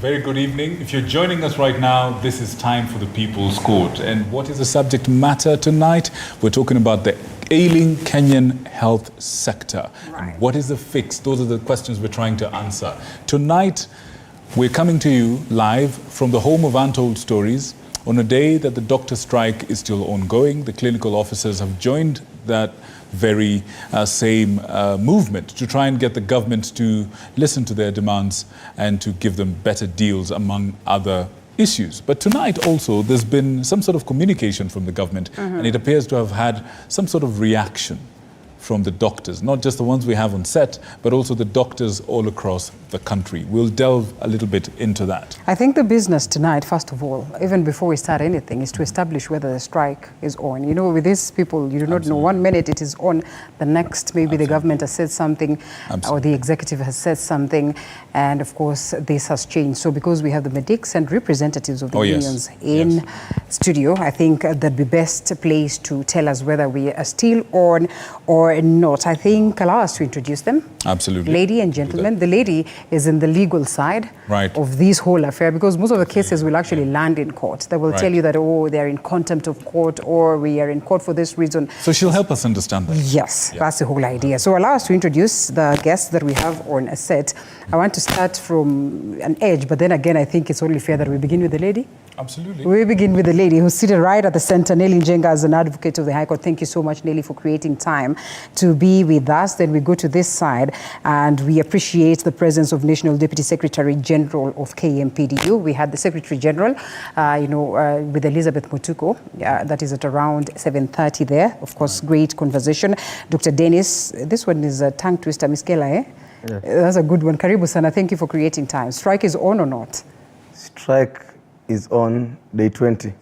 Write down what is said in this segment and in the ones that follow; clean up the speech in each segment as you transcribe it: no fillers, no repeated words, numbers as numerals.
very good evening. If you're joining us right now, this is time for the People's Court. And what is the subject matter tonight? We're talking about the ailing Kenyan health sector. Right. And what is the fix? Those are the questions we're trying to answer. Tonight, we're coming to you live from the home of Untold Stories on a day that the doctor strike is still ongoing. The clinical officers have joined that very same movement to try and get the government to listen to their demands and to give them better deals, among other issues. But tonight also there's been some sort of communication from the government, and it appears to have had some sort of reaction from the doctors, not just the ones we have on set, but also the doctors all across the country. We'll delve a little bit into that. I think the business tonight, first of all, even before we start anything, is to establish whether the strike is on. You know, with these people, you do not know. 1 minute it is on, the next maybe the government has said something, or the executive has said something, and of course this has changed. So because we have the medics and representatives of the unions in studio, I think that'd be best place to tell us whether we are still on or not. I think allow us to introduce them. Absolutely. Lady and gentlemen. The lady is in the legal side of this whole affair, because most of the cases will actually land in court. They will tell you that, oh, they're in contempt of court, or we are in court for this reason. So she'll help us understand that. Yes, that's the whole idea. So allow us to introduce the guests that we have on a set. I want to start from an edge, but then again, I think it's only fair that we begin with the lady. Absolutely. We begin with the lady who's seated right at the center, Nelly Njenga, as an advocate of the High Court. Thank you so much, Nelly, for creating time to be with us. Then we go to this side, and we appreciate the presence of National Deputy Secretary General of KMPDU. We had the Secretary General, with Elizabeth Mutuku. That is at around 7:30 there. Of course, great conversation. Dr. Dennis, this one is a tongue twister, Miskela, eh? Yes. That's a good one. Karibu sana. Thank you for creating time. Strike is on or not? Strike is on day 20.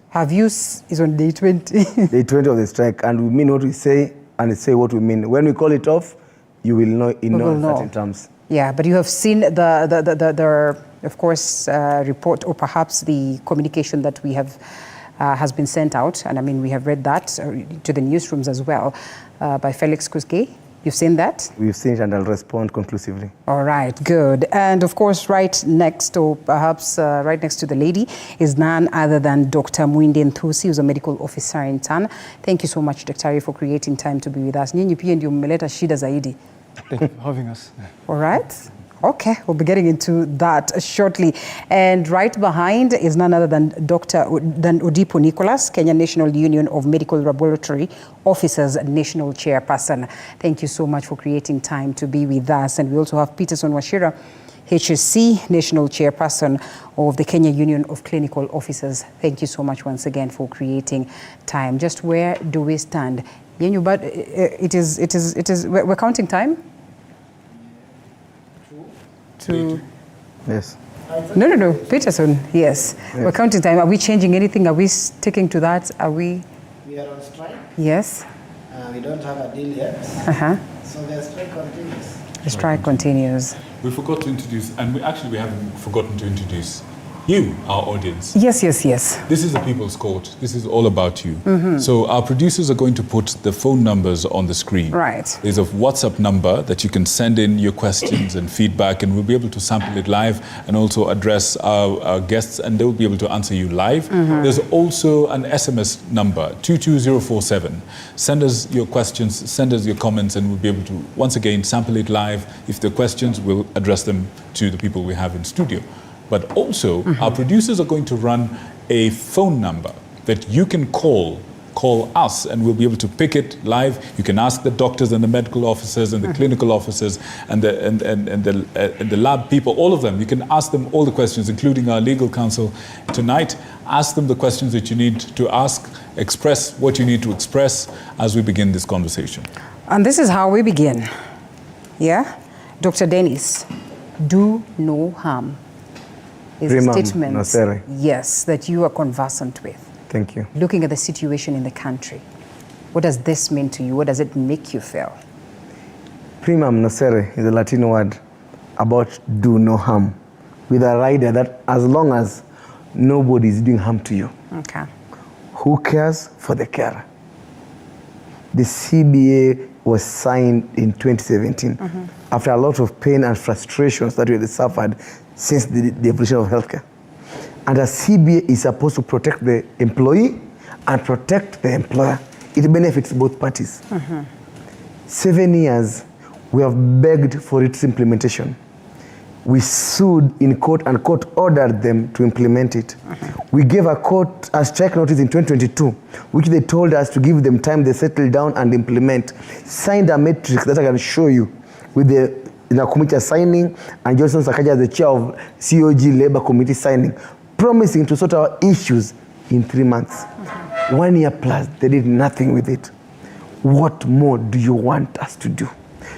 Is on day 20. Day 20 of the strike, and we mean what we say and say what we mean. When we call it off, you will know in certain terms. Yeah, but you have seen the of course, report, or perhaps the communication that we have has been sent out, and I mean we have read that to the newsrooms as well by Felix Kuske. You've seen that? We've seen it, and I'll respond conclusively. All right, good. And of course, right next, or perhaps right next to the lady, is none other than Dr. Mwinde Nthusi, who's a medical officer in TAN. Thank you so much, Daktari, for creating time to be with us. Nyinyi pia ndio mmeleta shida zaidi. Thank you for having us. All right. Okay, we'll be getting into that shortly. And right behind is none other than Odipo Nicholas, Kenya National Union of Medical Laboratory Officers National Chairperson. Thank you so much for creating time to be with us. And we also have Peterson Wachira, HSC National Chairperson of the Kenya Union of Clinical Officers. Thank you so much once again for creating time. Just where do we stand? But we're counting time? Yes. No, Peterson, yes. We're counting time. Are we changing anything? Are we sticking to that? We are on strike. Yes. We don't have a deal yet. So the strike continues. The strike continues. We forgot to introduce, and we haven't forgotten to introduce you, our audience. Yes. This is the People's Court. This is all about you. So our producers are going to put the phone numbers on the screen. Right. There's a WhatsApp number that you can send in your questions and feedback, and we'll be able to sample it live and also address our guests, and they'll be able to answer you live. There's also an SMS number, 22047. Send us your questions, send us your comments, and we'll be able to, once again, sample it live. If there are questions, we'll address them to the people we have in studio. But also, our producers are going to run a phone number that you can call us, and we'll be able to pick it live. You can ask the doctors and the medical officers and the clinical officers and the lab people, all of them. You can ask them all the questions, including our legal counsel tonight. Ask them the questions that you need to ask, express what you need to express as we begin this conversation. And this is how we begin. Yeah? Dr. Dennis, do no harm. Is a statement, yes, that you are conversant with. Thank you. Looking at the situation in the country, what does this mean to you? What does it make you feel? Primum nocere is a Latin word about do no harm, with a rider that as long as nobody is doing harm to you. Okay. Who cares for the carer? The CBA was signed in 2017 after a lot of pain and frustrations that we had suffered since the evolution of healthcare. And a CBA is supposed to protect the employee and protect the employer. It benefits both parties. 7 years, we have begged for its implementation. We sued in court and court ordered them to implement it. We gave a strike notice in 2022, which they told us to give them time, they settle down and implement. Signed a matrix that I can show you with the Committee signing and Johnson Sakaja, the chair of COG Labour Committee signing, promising to sort our issues in 3 months. 1 year plus, they did nothing with it. What more do you want us to do?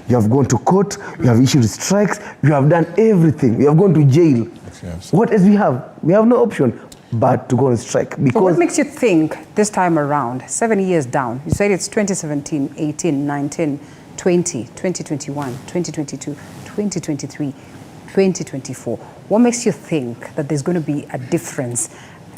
You have gone to court, you have issued strikes, you have done everything, you have gone to jail. Yes. What else we have? We have no option but to go on strike. Because but what makes you think this time around, 7 years down, you said it's 2017, 18, 19, 20, 2021, 2022, 2023, 2024. What makes you think that there's going to be a difference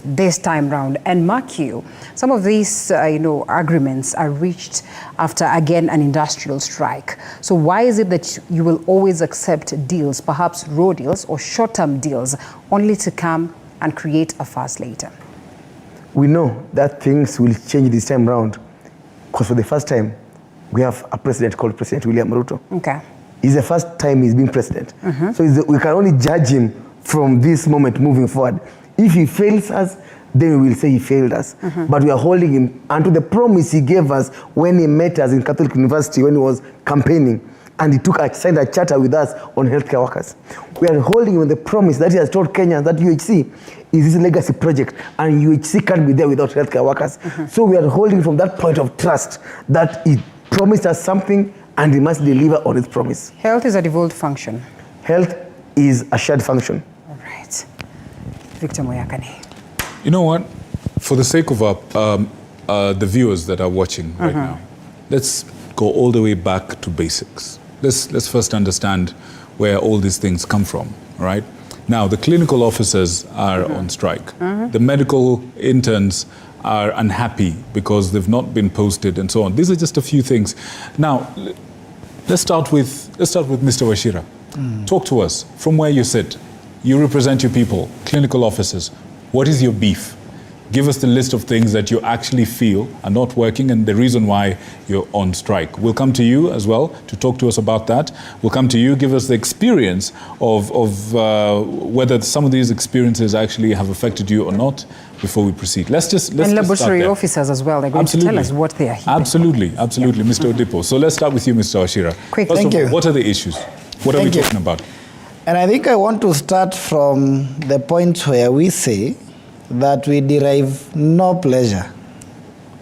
this time round? And mark you, some of these agreements are reached after, again, an industrial strike. So why is it that you will always accept deals, perhaps raw deals or short-term deals, only to come and create a fuss later? We know that things will change this time round because for the first time, we have a president called President William Ruto. Okay. It's the first time he's been president. So we can only judge him from this moment moving forward. If he fails us, then we will say he failed us. But we are holding him unto the promise he gave us when he met us in Catholic University when he was campaigning. And he signed a charter with us on healthcare workers. We are holding him on the promise that he has told Kenyans that UHC is his legacy project and UHC can't be there without healthcare workers. So we are holding from that point of trust that he promised us something and he must deliver on his promise. Health is a devolved function. Health is a shared function. All right. Victor Moyakane. You know what? For the sake of the viewers that are watching right now, let's go all the way back to basics. Let's first understand where all these things come from, right? Now, the clinical officers are on strike. The medical interns are unhappy because they've not been posted and so on. These are just a few things. Now, let's start with Mr. Wachira. Talk to us from where you sit. You represent your people, clinical officers. What is your beef? Give us the list of things that you actually feel are not working and the reason why you're on strike. We'll come to you as well to talk to us about that. We'll come to you, give us the experience of whether some of these experiences actually have affected you or not before we proceed. Let's and laboratory officers as well. They're going to tell us what they are here. Absolutely, Mr. Odipo. So let's start with you, Mr. Wachira. Quick. First Thank of all, you. what are the issues? What are we talking about? And I think I want to start from the point where we say that we derive no pleasure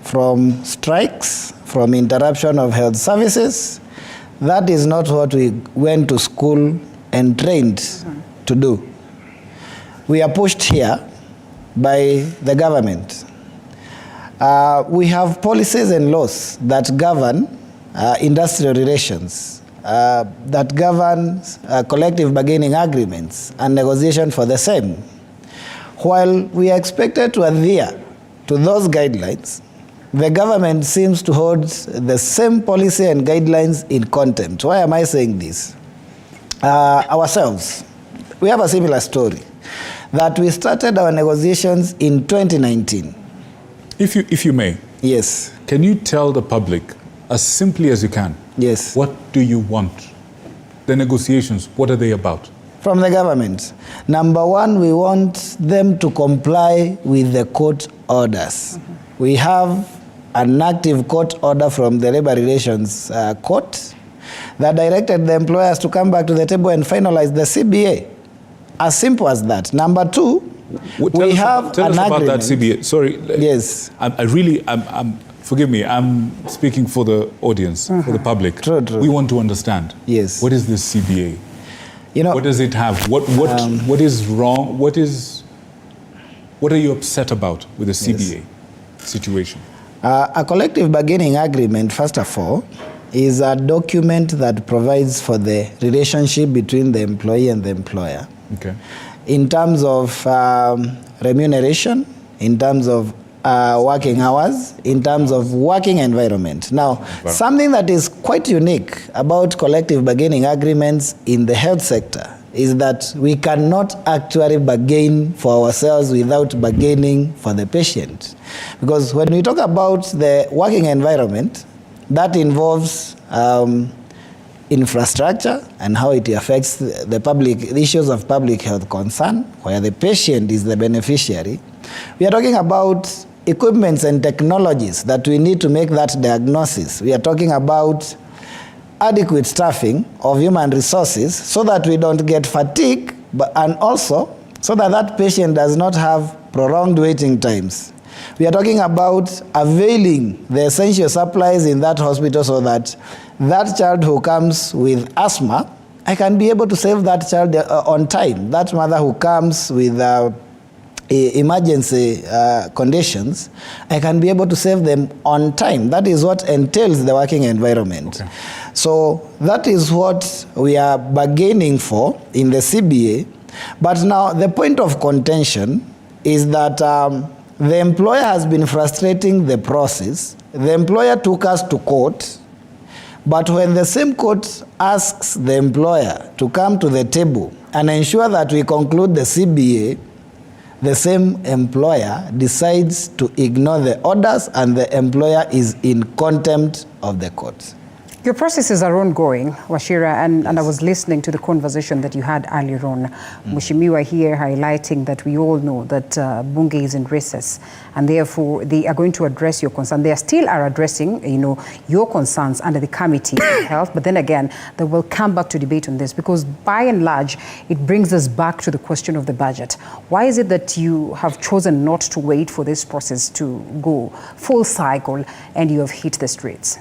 from strikes, from interruption of health services. That is not what we went to school and trained to do. We are pushed here by the government. We have policies and laws that govern industrial relations, that govern collective bargaining agreements and negotiation for the same. While we are expected to adhere to those guidelines, the government seems to hold the same policy and guidelines in contempt. Why am I saying this? Ourselves, we have a similar story, that we started our negotiations in 2019. If you may. Yes. Can you tell the public, as simply as you can, Yes. what do you want? The negotiations, what are they about? From the government. Number one, we want them to comply with the court orders. We have an active court order from the Labor Relations Court that directed the employers to come back to the table and finalize the CBA. As simple as that. Number two, we have tell an us about agreement. that CBA. Sorry. Yes. Forgive me, I'm speaking for the audience, for the public. True. We want to understand. Yes. What is this CBA? What does it have? What is wrong? What are you upset about with the CBA situation? A collective bargaining agreement, first of all, is a document that provides for the relationship between the employee and the employer. Okay. In terms of remuneration, in terms of working hours, in terms of working environment. Now, something that is quite unique about collective bargaining agreements in the health sector is that we cannot actually bargain for ourselves without bargaining for the patient. Because when we talk about the working environment, that involves infrastructure and how it affects the issues of public health concern, where the patient is the beneficiary. We are talking about equipments and technologies that we need to make that diagnosis. We are talking about adequate staffing of human resources so that we don't get fatigue, and also so that that patient does not have prolonged waiting times. We are talking about availing the essential supplies in that hospital so that that child who comes with asthma, I can be able to save that child on time. That mother who comes with emergency conditions, I can be able to save them on time. That is what entails the working environment. Okay. So that is what we are bargaining for in the CBA. But now the point of contention is that the employer has been frustrating the process. The employer took us to court, but when the same court asks the employer to come to the table and ensure that we conclude the CBA, the same employer decides to ignore the orders and the employer is in contempt of the court. Your processes are ongoing, Wachira, and I was listening to the conversation that you had earlier on. Mheshimiwa here highlighting that we all know that Bunge is in recess, and therefore they are going to address your concern. They still are addressing, your concerns under the Committee on Health, but then again, they will come back to debate on this because by and large, it brings us back to the question of the budget. Why is it that you have chosen not to wait for this process to go full cycle and you have hit the streets?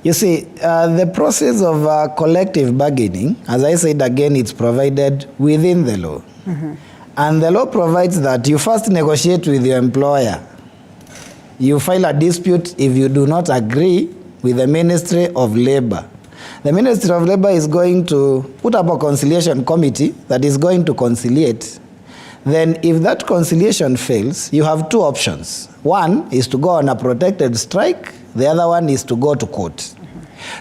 You see, the process of collective bargaining, as I said again, it's provided within the law. And the law provides that you first negotiate with your employer. You file a dispute if you do not agree with the Ministry of Labor. The Ministry of Labor is going to put up a conciliation committee that is going to conciliate. Then if that conciliation fails, you have two options. One is to go on a protected strike. The other one is to go to court.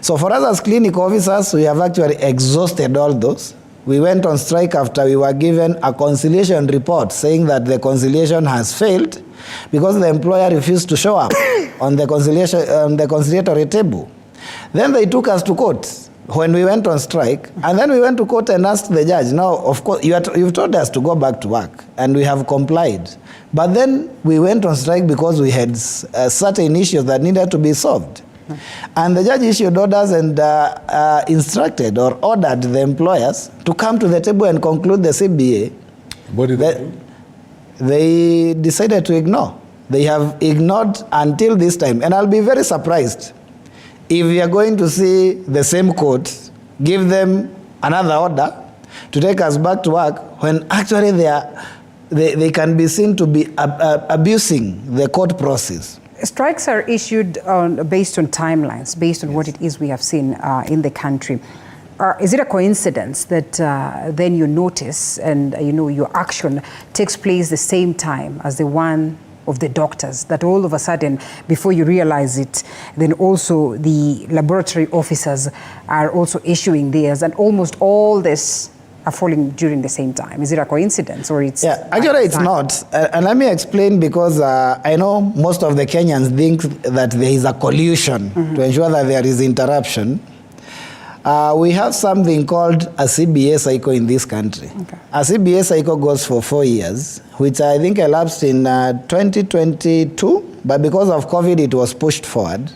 So for us as clinic officers, we have actually exhausted all those. We went on strike after we were given a conciliation report saying that the conciliation has failed because the employer refused to show up on the conciliatory table. Then they took us to court when we went on strike, and then we went to court and asked the judge, now, of course, you've told us to go back to work, and we have complied. But then we went on strike because we had certain issues that needed to be solved. And the judge issued orders and instructed or ordered the employers to come to the table and conclude the CBA. What did they do? They decided to ignore. They have ignored until this time. And I'll be very surprised if we are going to see the same court give them another order to take us back to work when actually they can be seen to be abusing the court process. Strikes are issued based on timelines, based on what it is we have seen in the country. Is it a coincidence that then you notice and your action takes place the same time as the one of the doctors, that all of a sudden, before you realize it, then also the laboratory officers are also issuing theirs, and almost all this are falling during the same time? Is it a coincidence, or it's... Yeah, actually it's not. And let me explain, because I know most of the Kenyans think that there is a collusion to ensure that there is interruption. We have something called a CBA cycle in this country. Okay. A CBA cycle goes for 4 years, which I think elapsed in 2022, but because of COVID, it was pushed forward.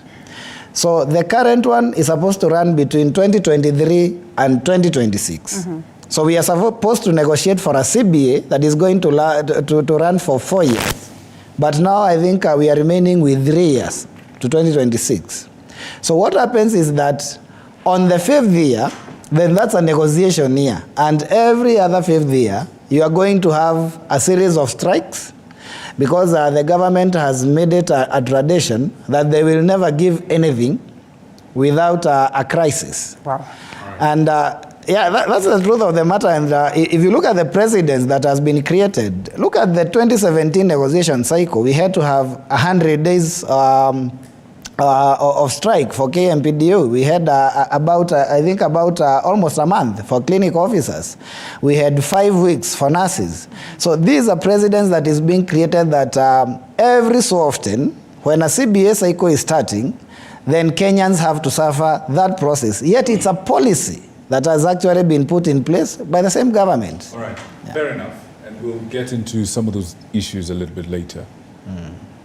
So the current one is supposed to run between 2023 and 2026. So we are supposed to negotiate for a CBA that is going to run for 4 years. But now I think we are remaining with 3 years to 2026. So what happens is that on the 5th year, then that's a negotiation year. And every other 5th year, you are going to have a series of strikes, because the government has made it a tradition that they will never give anything without a crisis. Wow. And Yeah, that's the truth of the matter. And if you look at the precedence that has been created, look at the 2017 negotiation cycle. We had to have 100 days of strike for KMPDU. We had almost a month for clinic officers. We had 5 weeks for nurses. So these are precedents that is being created that every so often, when a CBA cycle is starting, then Kenyans have to suffer that process. Yet it's a policy that has actually been put in place by the same government. All right, fair enough. And we'll get into some of those issues a little bit later.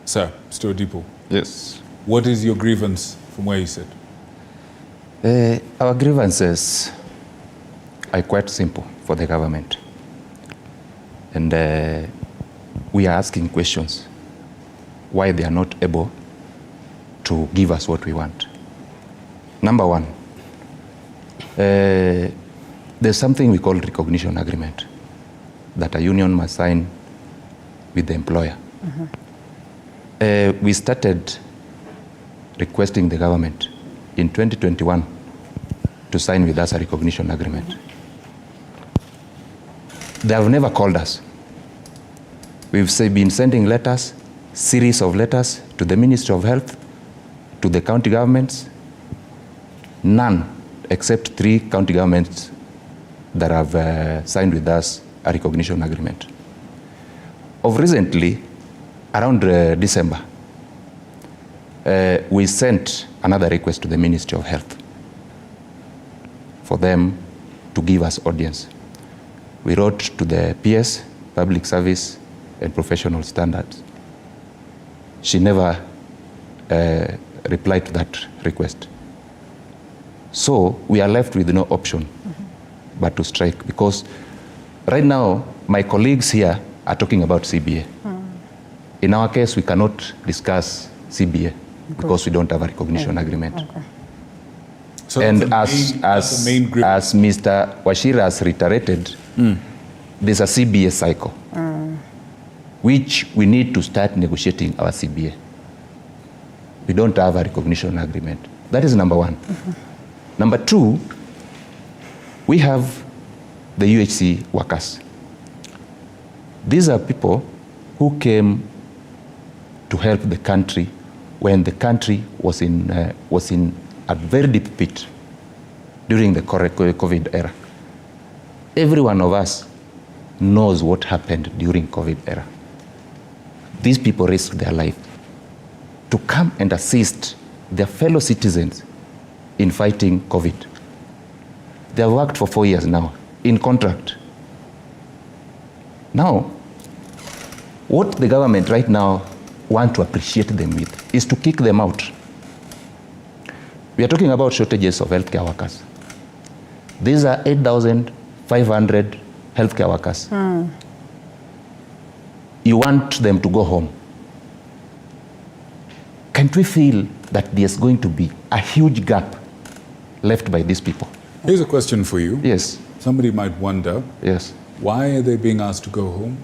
Sir, Mr. Odipo. Yes. What is your grievance from where you sit? Our grievances are quite simple for the government. And we are asking questions why they are not able to give us what we want. Number one, there's something we call recognition agreement that a union must sign with the employer. We started requesting the government in 2021 to sign with us a recognition agreement. They have never called us. We've been sending letters, series of letters to the Ministry of Health, to the county governments, none except 3 county governments that have signed with us a recognition agreement. Of recently, around December, we sent another request to the Ministry of Health for them to give us audience. We wrote to the PS, Public Service and Professional Standards. She never replied to that request. So we are left with no option but to strike, because right now my colleagues here are talking about CBA. In our case, we cannot discuss CBA because we don't have a recognition agreement. So And that's as the main grievance. as Mr. Wachira has reiterated, there's a CBA cycle, which we need to start negotiating our CBA. We don't have a recognition agreement. That is number one. Number two, we have the UHC workers. These are people who came to help the country when the country was in a very deep pit during the COVID era. Every one of us knows what happened during COVID era. These people risked their life to come and assist their fellow citizens in fighting COVID. They have worked for 4 years now in contract. Now, what the government right now want to appreciate them with is to kick them out. We are talking about shortages of healthcare workers. These are 8,500 healthcare workers. You want them to go home. Can't we feel that there's going to be a huge gap left by these people? Here's a question for you. Yes. Somebody might wonder, Yes. why are they being asked to go home?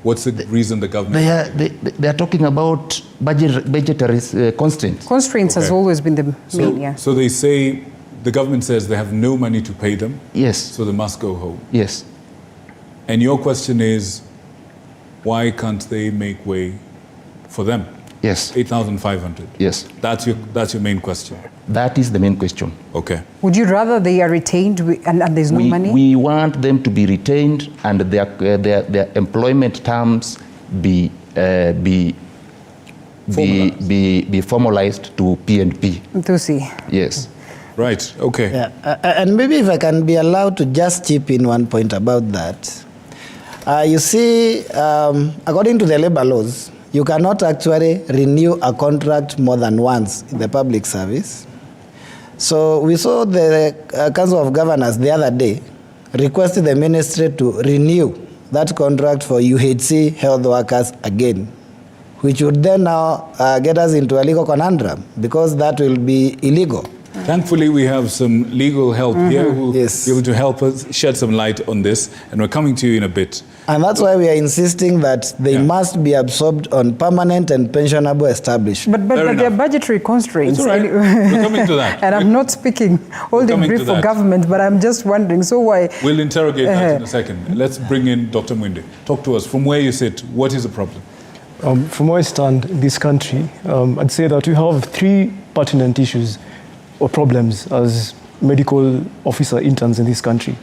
What's the reason the government... They are talking about budgetary constraints. Constraints has Okay. always been the main, yeah. So they say, the government says they have no money to pay them, Yes. so they must go home. Yes. And your question is, why can't they make way for them? Yes. 8,500. Yes. That's your main question. That is the main question. Okay. Would you rather they are retained and there's no money? We want them to be retained and their employment terms be formalized to P&P. To see. Yes. Right. Okay. Yeah. And maybe if I can be allowed to just chip in one point about that. You see, according to the labor laws, you cannot actually renew a contract more than once in the public service. So we saw the Council of Governors the other day requested the ministry to renew that contract for UHC health workers again, which would then now get us into a legal conundrum because that will be illegal. Thankfully, we have some legal help here who will Yes. be able to help us shed some light on this, and we're coming to you in a bit. And that's why we are insisting that they must be absorbed on permanent and pensionable establishments. But Fair there are enough. budgetary constraints. It's all right. We're coming to that. And I'm not speaking holding coming brief to for that. government, but I'm just wondering, so why? We'll interrogate that in a second. Let's bring in Dr. Mwinde. Talk to us. From where you sit, what is the problem? From where I stand in this country, I'd say that we have three pertinent issues or problems as medical officer interns in this country.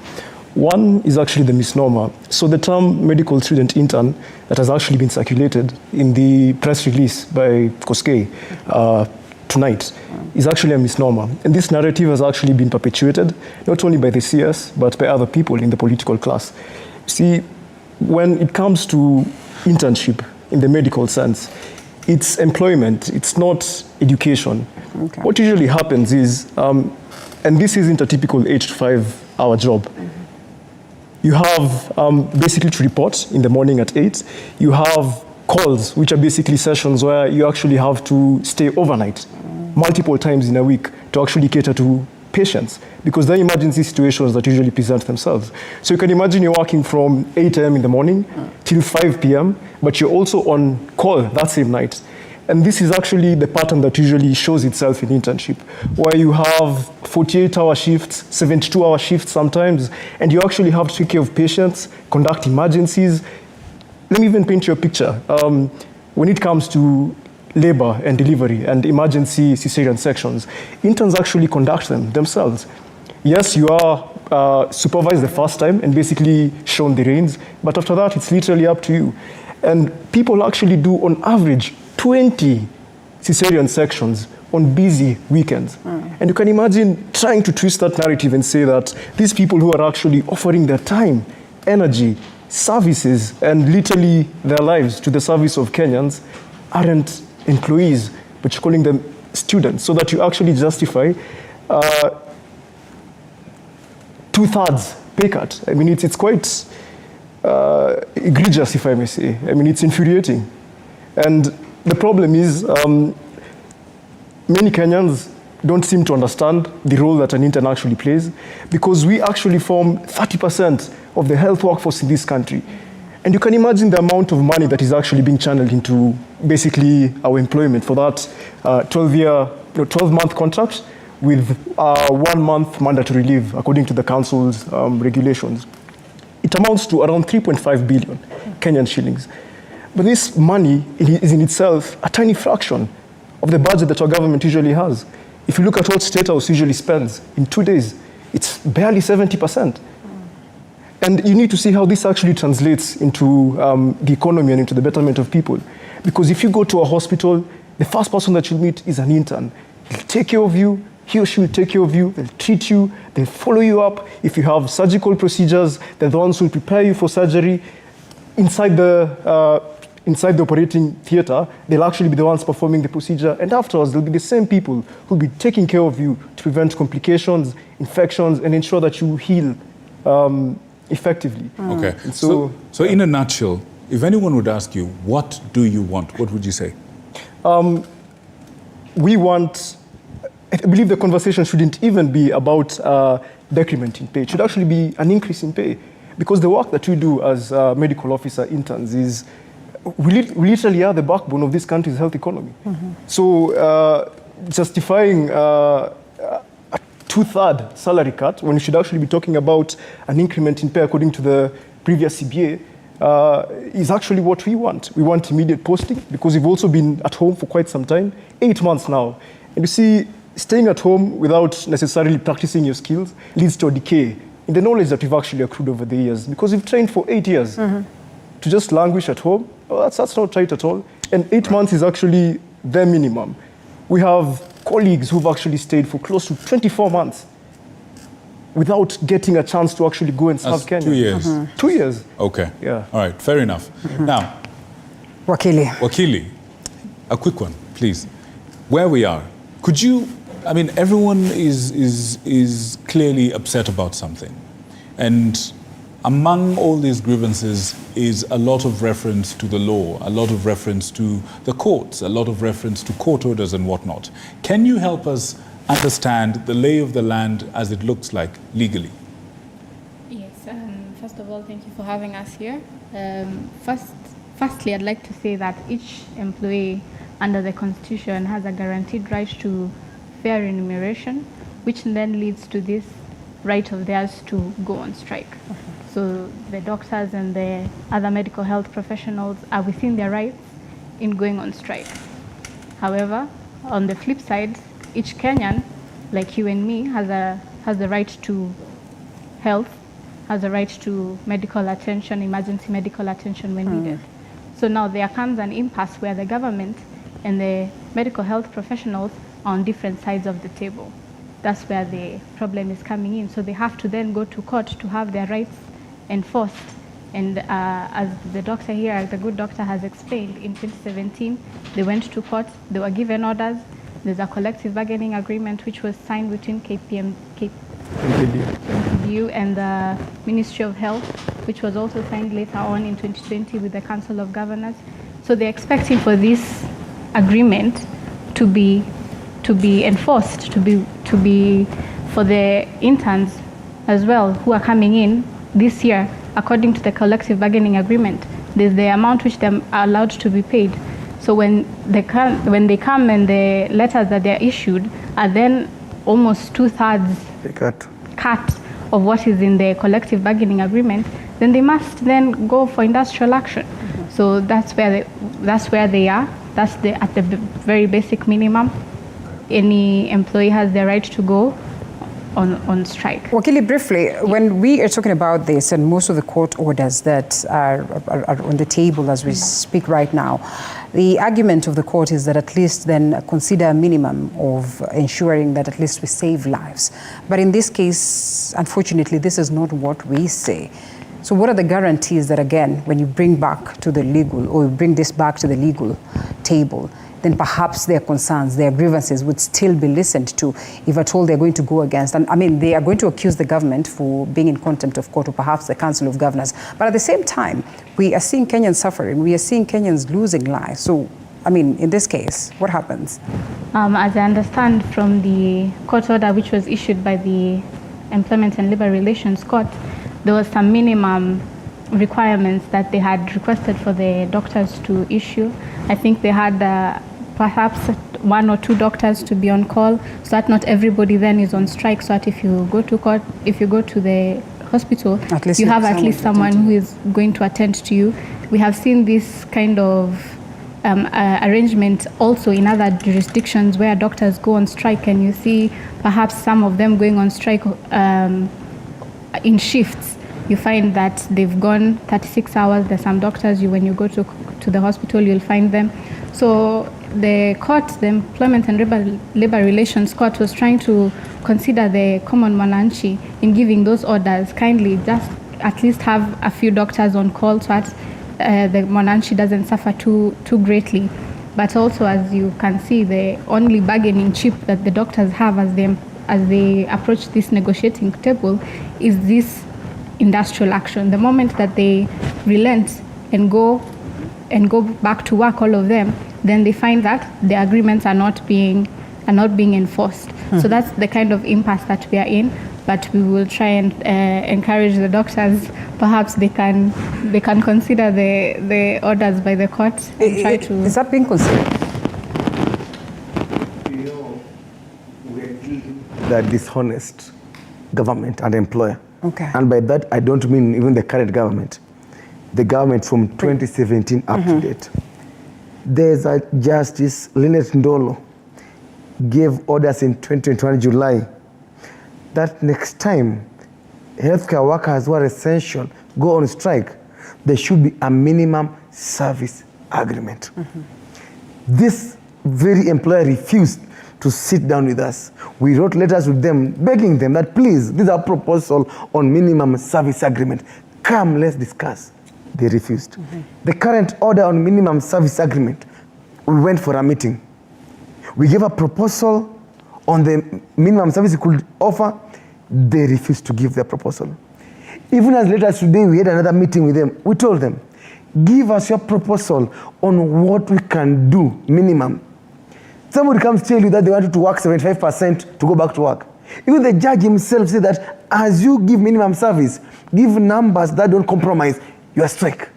One is actually the misnomer. So the term medical student intern that has actually been circulated in the press release by Koskei tonight is actually a misnomer. And this narrative has actually been perpetuated not only by the CS, but by other people in the political class. See, when it comes to internship in the medical sense, it's employment, it's not education. Okay. What usually happens is, and this isn't a typical 8 to 5 hour job, you have basically to report in the morning at 8. You have calls, which are basically sessions where you actually have to stay overnight multiple times in a week to actually cater to patients, because they're emergency situations that usually present themselves. So you can imagine you're working from 8 a.m. in the morning till 5 p.m., but you're also on call that same night. And this is actually the pattern that usually shows itself in internship, where you have 48-hour shifts, 72-hour shifts sometimes, and you actually have to take care of patients, conduct emergencies. Let me even paint you a picture. When it comes to labor and delivery and emergency cesarean sections, interns actually conduct them themselves. Yes, you are supervised the first time and basically shown the reins, but after that, it's literally up to you. And people actually do, on average, 20 cesarean sections on busy weekends. And you can imagine trying to twist that narrative and say that these people who are actually offering their time, energy, services, and literally their lives to the service of Kenyans aren't employees, but you're calling them students, so that you actually justify 2/3 pay cut. I mean, it's quite egregious, if I may say. I mean, it's infuriating. And the problem is many Kenyans don't seem to understand the role that an intern actually plays, because we actually form 30% of the health workforce in this country. And you can imagine the amount of money that is actually being channeled into basically our employment for that 12-month contract with 1 month mandatory leave, according to the council's regulations. It amounts to around 3.5 billion Kenyan shillings. But this money is in itself a tiny fraction of the budget that our government usually has. If you look at what State House usually spends in 2 days, it's barely 70%. And you need to see how this actually translates into the economy and into the betterment of people. Because if you go to a hospital, the first person that you'll meet is an intern. He'll take care of you, he or she will take care of you, they'll treat you, they'll follow you up. If you have surgical procedures, they're the ones who will prepare you for surgery. Inside the operating theater, they'll actually be the ones performing the procedure. And afterwards, they'll be the same people who'll be taking care of you to prevent complications, infections, and ensure that you heal effectively. Okay. And so in a nutshell, if anyone would ask you, what do you want? What would you say? We want, I believe the conversation shouldn't even be about decrement in pay. It should actually be an increase in pay. Because the work that we do as medical officer interns is, we literally are the backbone of this country's health economy. So justifying a 2/3 salary cut, when we should actually be talking about an increment in pay according to the previous CBA, is actually what we want. We want immediate posting, because we've also been at home for quite some time, 8 months now. And you see, staying at home without necessarily practicing your skills leads to a decay in the knowledge that we've actually accrued over the years, because we've trained for 8 years. To just languish at home, well, that's not right at all. And 8 months is actually the minimum. We have colleagues who've actually stayed for close to 24 months without getting a chance to actually go and serve Kenya. 2 years. 2 years. Okay. Yeah. All right. Fair enough. Now, Wakili, a quick one, please. Where we are, could you? I mean, everyone is clearly upset about something, and among all these grievances is a lot of reference to the law, a lot of reference to the courts, a lot of reference to court orders and whatnot. Can you help us understand the lay of the land as it looks like legally. Yes, first of all, thank you for having us here. Firstly, I'd like to say that each employee under the Constitution has a guaranteed right to fair remuneration, which then leads to this right of theirs to go on strike. So the doctors and the other medical health professionals are within their rights in going on strike. However, on the flip side, each Kenyan, like you and me, has a right to health, has a right to medical attention, emergency medical attention when needed. So now there comes an impasse where the government and the medical health professionals are on different sides of the table. That's where the problem is coming in. So they have to then go to court to have their rights enforced. And as the doctor here, the good doctor has explained, in 2017, they went to court, they were given orders. There's a collective bargaining agreement which was signed between KPDU and the Ministry of Health, which was also signed later on in 2020 with the Council of Governors. So they're expecting for this agreement to be enforced, to be for the interns as well who are coming in this year. According to the collective bargaining agreement, there's the amount which they are allowed to be paid. So when they come and the letters that they're issued are then almost 2/3 cut of what is in the collective bargaining agreement, then they must then go for industrial action. So that's where they are. That's at the very basic minimum. Any employee has the right to go on strike. Wakili, briefly, when we are talking about this and most of the court orders that are on the table as we speak right now, the argument of the court is that at least then consider a minimum of ensuring that at least we save lives. But in this case, unfortunately, this is not what we say. So what are the guarantees that, again, when you bring back to the legal, or you bring this back to the legal table, then perhaps their concerns, their grievances would still be listened to if at all they're going to go against. And I mean, they are going to accuse the government for being in contempt of court, or perhaps the Council of Governors. But at the same time, we are seeing Kenyans suffering. We are seeing Kenyans losing lives. So, I mean, in this case, what happens? As I understand from the court order which was issued by the Employment and Labor Relations Court, there was some minimum requirements that they had requested for the doctors to issue. I think they had perhaps 1 or 2 doctors to be on call, so that not everybody then is on strike, so that if you go to court, if you go to the hospital, you have at least someone who is going to attend to you. We have seen this kind of arrangement also in other jurisdictions where doctors go on strike, and you see perhaps some of them going on strike in shifts. You find that they've gone 36 hours. There's some doctors, when you go to the hospital, you'll find them. So the court, the Employment and Labor Relations Court, was trying to consider the common mwananchi in giving those orders. Kindly just at least have a few doctors on call so that the mwananchi doesn't suffer too greatly. But also, as you can see, the only bargaining chip that the doctors have as they approach this negotiating table is this industrial action. The moment that they relent and go back to work, all of them, then they find that the agreements are not being enforced. So that's the kind of impasse that we are in. But we will try and encourage the doctors. Perhaps they can consider the orders by the court and try to. Is that being considered? The dishonest government and employer. Okay. And by that, I don't mean even the current government. The government from 2017 up to date. There's a Justice Linet Ndolo gave orders in 2021 July that next time healthcare workers who are essential go on strike, there should be a minimum service agreement. This very employer refused to sit down with us. We wrote letters with them, begging them that please, this is our proposal on minimum service agreement. Come, let's discuss. They refused. The current order on minimum service agreement, we went for a meeting. We gave a proposal on the minimum service we could offer. They refused to give their proposal. Even as late as today, we had another meeting with them. We told them, give us your proposal on what we can do minimum. Somebody comes to tell you that they want you to work 75% to go back to work. Even the judge himself said that as you give minimum service, give numbers that don't compromise your strike.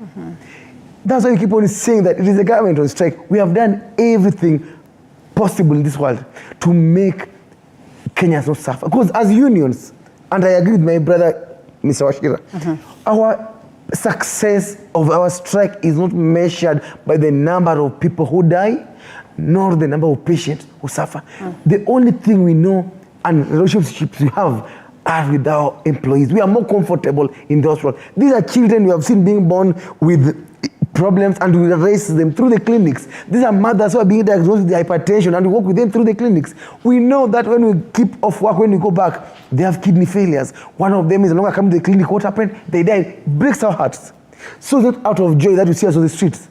That's why you keep on saying that it is the government on strike. We have done everything possible in this world to make Kenyans not suffer. Because as unions, and I agree with my brother, Mr. Washira, our success of our strike is not measured by the number of people who die, nor the number of patients who suffer. The only thing we know and relationships we have are with our employees. We are more comfortable in the hospital. These are children we have seen being born with problems, and we raise them through the clinics. These are mothers who are being diagnosed with hypertension, and we work with them through the clinics. We know that when we keep off work, when we go back, they have kidney failures. One of them is no longer coming to the clinic. What happened? They died. It breaks our hearts. So it's not out of joy that we see us on the streets.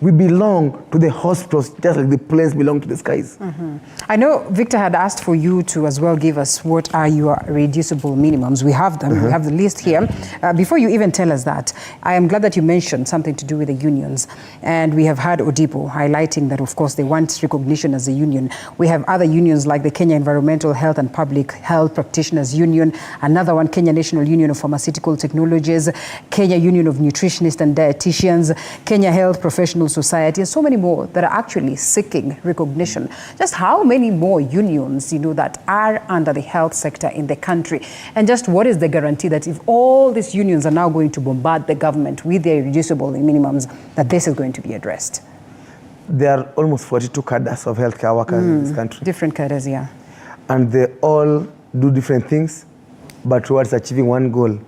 We belong to the hospitals just like the planes belong to the skies. I know Victor had asked for you to as well give us what are your reducible minimums. We have them. We have the list here. Before you even tell us that, I am glad that you mentioned something to do with the unions. And we have had Odipo highlighting that, of course, they want recognition as a union. We have other unions like the Kenya Environmental Health and Public Health Practitioners Union, another one, Kenya National Union of Pharmaceutical Technologies, Kenya Union of Nutritionists and Dietitians, Kenya Health Professional Society, and so many more that are actually seeking recognition. Just how many more unions, that are under the health sector in the country? And just what is the guarantee that if all these unions are now going to bombard the government with their reducible minimums, that this is going to be addressed? There are almost 42 cadres of healthcare workers in this country. Different cadres, yeah. And they all do different things, but towards achieving one goal: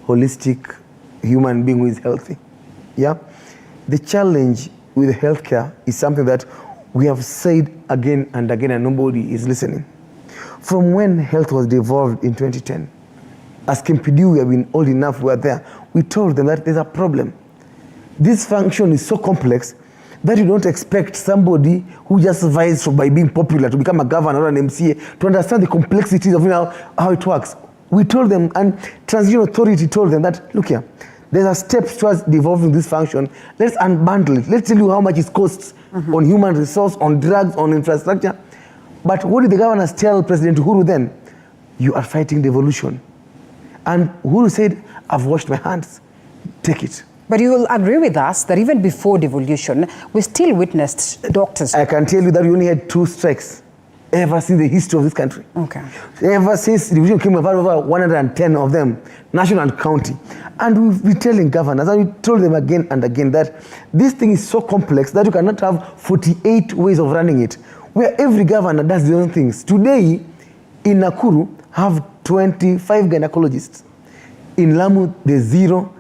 holistic human being who is healthy. Yeah. The challenge with healthcare is something that we have said again and again, and nobody is listening. From when health was devolved in 2010, as KMPD, we have been old enough, we are there. We told them that there's a problem. This function is so complex that you don't expect somebody who just survives by being popular to become a governor or an MCA to understand the complexities of how it works. We told them, and Transition Authority told them that, look here, there's a step towards devolving this function. Let's unbundle it. Let's tell you how much it costs on human resource, on drugs, on infrastructure. But what did the governors tell President Uhuru then? You are fighting devolution. And Uhuru said, I've washed my hands. Take it. But you will agree with us that even before devolution, we still witnessed doctors. I can tell you that we only had 2 strikes ever since the history of this country. Okay. Ever since devolution came, we've had over 110 of them, national and county. And we've been telling governors, and we told them again and again, that this thing is so complex that you cannot have 48 ways of running it, where every governor does their own things. Today, in Nakuru, have 25 gynecologists. In Lamu, there's 0.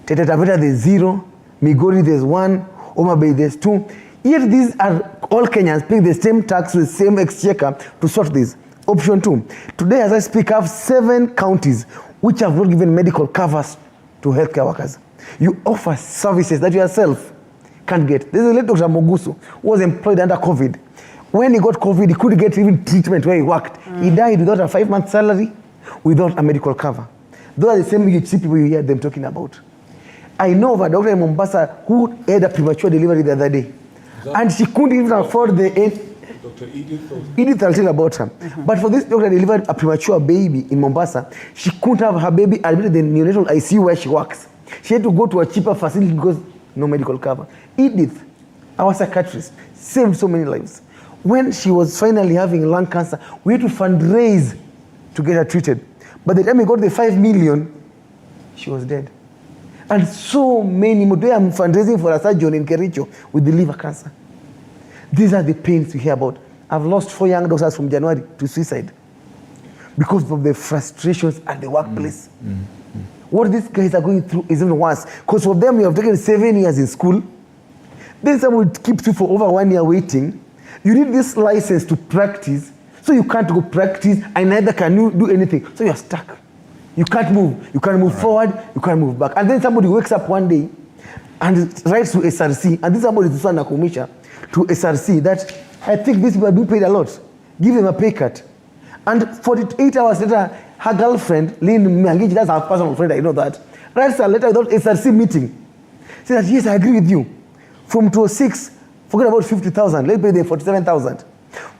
Taita Taveta, there's 0. Migori, there's 1. Homa Bay, there's 2. Yet these are all Kenyans paying the same tax with the same exchequer to sort this. Option 2. Today, as I speak, I have 7 counties which have not given medical covers to healthcare workers. You offer services that you yourself can't get. There's a late Dr. Mogusu who was employed under COVID. When he got COVID, he couldn't get even treatment where he worked. He died without a 5-month salary, without a medical cover. Those are the same UHC people you hear them talking about. I know of a doctor in Mombasa who had a premature delivery the other day. And she couldn't even afford the Dr. Edith? Edith, I'll tell about her. But for this doctor delivered a premature baby in Mombasa, she couldn't have her baby admitted in the neonatal ICU where she works. She had to go to a cheaper facility because no medical cover. Edith, our psychiatrist, saved so many lives. When she was finally having lung cancer, we had to fundraise to get her treated. By the time we got the 5 million, she was dead. And so many more. Today I'm fundraising for a surgeon in Kericho with the liver cancer. These are the pains we hear about. I've lost 4 young doctors from January to suicide because of the frustrations at the workplace. What these guys are going through is even worse. Because for them, you have taken 7 years in school. Then someone keeps you for over 1 year waiting. You need this license to practice, so you can't go practice, and neither can you do anything. So you're stuck. You can't move. You can't move forward. You can't move back. And then somebody wakes up one day and writes to SRC, and this somebody is a commission to SRC that I think these people are being paid a lot. Give them a pay cut. And 48 hours later, her girlfriend, Lynn Mangiji, that's her personal friend, I know that, writes a letter without SRC meeting. Says that, yes, I agree with you. From 2006, Forget about 50,000. Let's pay them 47,000.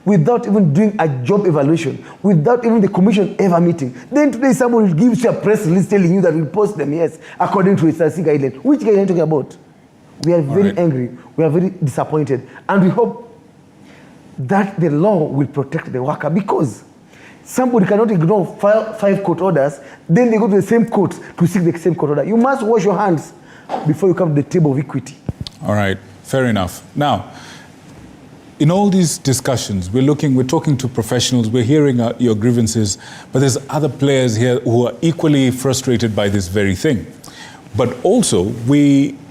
Without even doing a job evaluation, without even the commission ever meeting. Then today someone gives you a press release telling you that we'll post them, yes, according to a SRC guideline. Which guideline are you talking about? We are very angry. We are very disappointed. And we hope that the law will protect the worker, because somebody cannot ignore 5 court orders, then they go to the same court to seek the same court order. You must wash your hands before you come to the table of equity. All right, fair enough. Now, in all these discussions, we're talking to professionals, we're hearing your grievances, but there's other players here who are equally frustrated by this very thing. But also,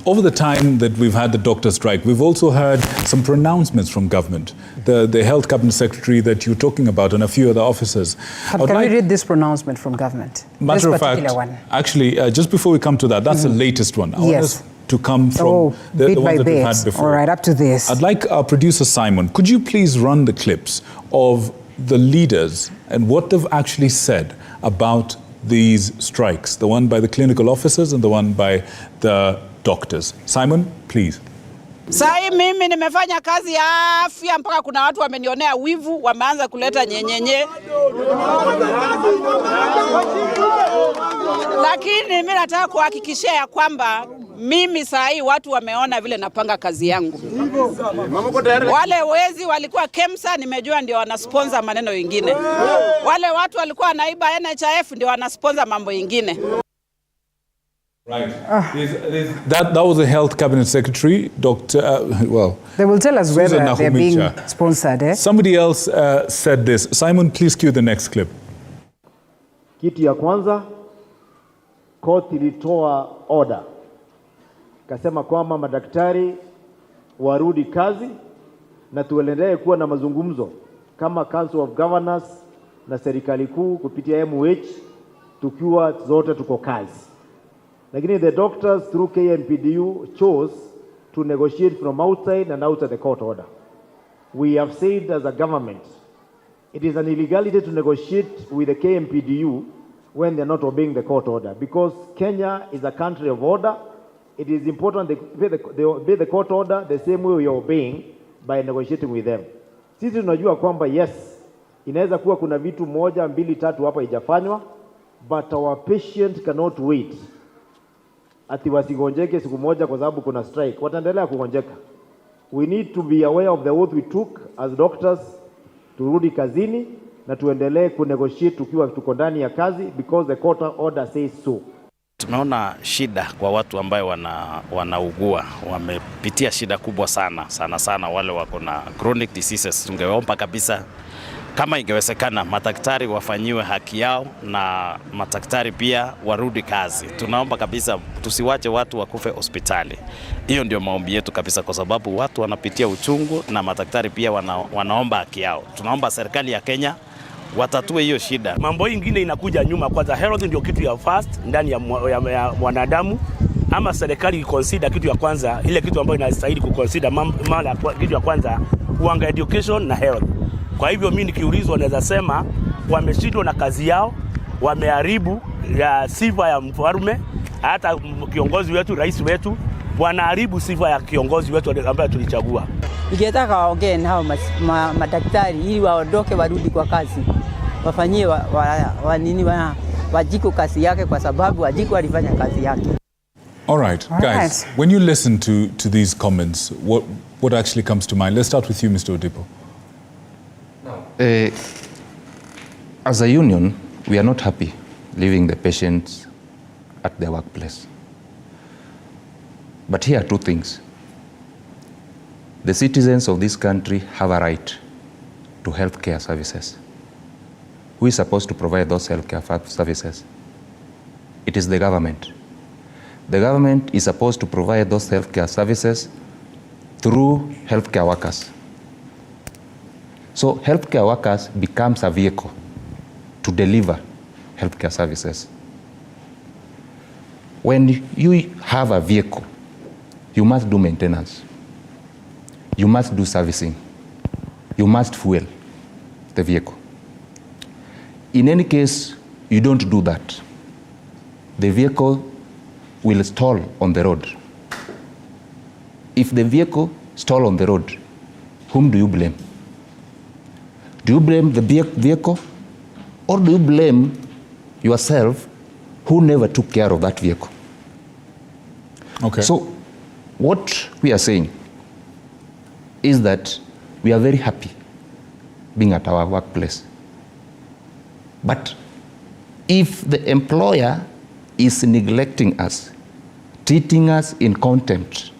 over the time that we've had the doctor strike, we've also heard some pronouncements from government. The health cabinet secretary that you're talking about and a few other officers. Can we read this pronouncement from government? Matter of fact, actually, just before we come to that, that's the latest one. I want us to come from the ones that we've had before. All right, up to this. I'd like our producer, Simon, could you please run the clips of the leaders and what they've actually said about these strikes, the one by the clinical officers and the one by the doctors. Simon, please. Sai mimi nimefanya kazi ya afya mpaka kuna watu wamenionea wivu, wameanza kuleta nyenyenye. Lakini mimi nataka kuhakikishia ya kwamba mimi sai watu wameona vile napanga kazi yangu. Wale wezi walikuwa KEMSA, nimejua ndio wanasponsor maneno mengine. Wale watu walikuwa naiba NHIF ndio wanasponsor mambo mengine. Right. That was the health cabinet secretary, Dr. They will tell us whether they're being sponsored. Somebody else said this. Simon, please cue the next clip. Kitu ya kwanza, koti ilitoa order. Kasema kwamba madaktari warudi kazi na tuendelee kuwa na mazungumzo kama Council of Governors na serikali kuu kupitia MOH tukiwa zote tuko kazi. Lakini the doctors through KMPDU chose to negotiate from outside and outside the court order. We have said as a government, it is an illegality to negotiate with the KMPDU when they are not obeying the court order, because Kenya is a country of order. It is important they obey the court order the same way we are obeying by negotiating with them. Sisi tunajua kwamba yes, inaweza kuwa kuna vitu 1, 2, 3 hapa haijafanywa, but our patient cannot wait. Ati wasigonjeke siku moja kwa sababu kuna strike. Wataendelea kugonjeka. We need to be aware of the oath we took as doctors, turudi kazini na tuendelee kunegotiate tukiwa tuko ndani ya kazi, because the court order says so. Tunaona shida kwa watu ambao wanaugua, wamepitia shida kubwa sana wale wako na chronic diseases. Tungeomba kabisa kama ingewezekana madaktari wafanyiwe haki yao na madaktari pia warudi kazi. Tunaomba kabisa tusiwache watu wakufe hospitali. Hiyo ndio maombi yetu kabisa, kwa sababu watu wanapitia uchungu na madaktari pia wanaomba haki yao. Tunaomba serikali ya Kenya watatue hiyo shida. Mambo ingine inakuja nyuma. Kwanza health ndio kitu ya first ndani ya mwanadamu, ama serikali consider kitu ya kwanza, ile kitu ambayo inastahili kuconsider mara kitu ya kwanza kuanga education na health. Kwa hivyo mimi nikiulizwa naweza sema wameshindwa na kazi yao, wameharibu ya sifa ya mfalme, hata kiongozi wetu, rais wetu, wanaharibu sifa ya kiongozi wetu ambaye tulichagua. Ningetaka waongee nao madaktari ili waondoke warudi kwa kazi. Wafanyie Wajiko kazi yake, kwa sababu Wajiko alifanya kazi yake. All right, guys, when you listen to these comments, what actually comes to mind? Let's start with you, Mr. Odipo. As a union, we are not happy leaving the patients at their workplace. But here are 2 things. The citizens of this country have a right to healthcare services. Who is supposed to provide those healthcare services? It is the government. The government is supposed to provide those healthcare services through healthcare workers. So healthcare workers becomes a vehicle to deliver healthcare services. When you have a vehicle, you must do maintenance. You must do servicing. You must fuel the vehicle. In any case, you don't do that, the vehicle will stall on the road. If the vehicle stall on the road, whom do you blame? Do you blame the vehicle, or do you blame yourself who never took care of that vehicle? Okay. So what we are saying is that we are very happy being at our workplace. But if the employer is neglecting us, treating us in contempt,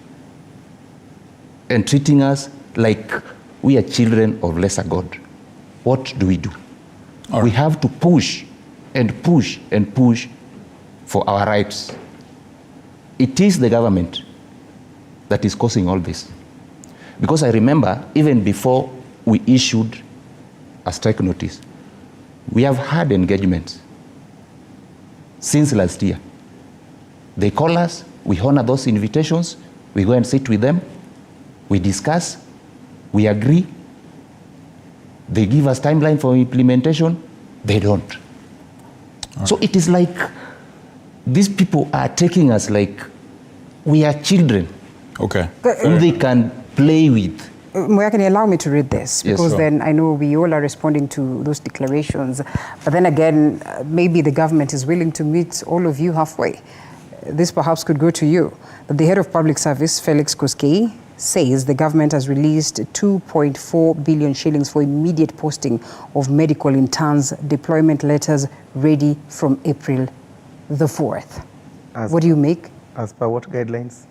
and treating us like we are children of lesser God, what do we do? All right. We have to push and push and push for our rights. It is the government that is causing all this. Because I remember, even before we issued a strike notice, we have had engagements since last year. They call us, we honor those invitations, we go and sit with them, we discuss, we agree, they give us timeline for implementation, they don't. Right. So it is like these people are taking us like we are children. Okay. Whom they can play with. Moya, can you allow me to read this? Because yes, sure. Then I know we all are responding to those declarations. But then again, maybe the government is willing to meet all of you halfway. This perhaps could go to you. The head of public service, Felix Koskei, says the government has released 2.4 billion shillings for immediate posting of medical interns, deployment letters ready from April the 4th. What do you make? As per what guidelines?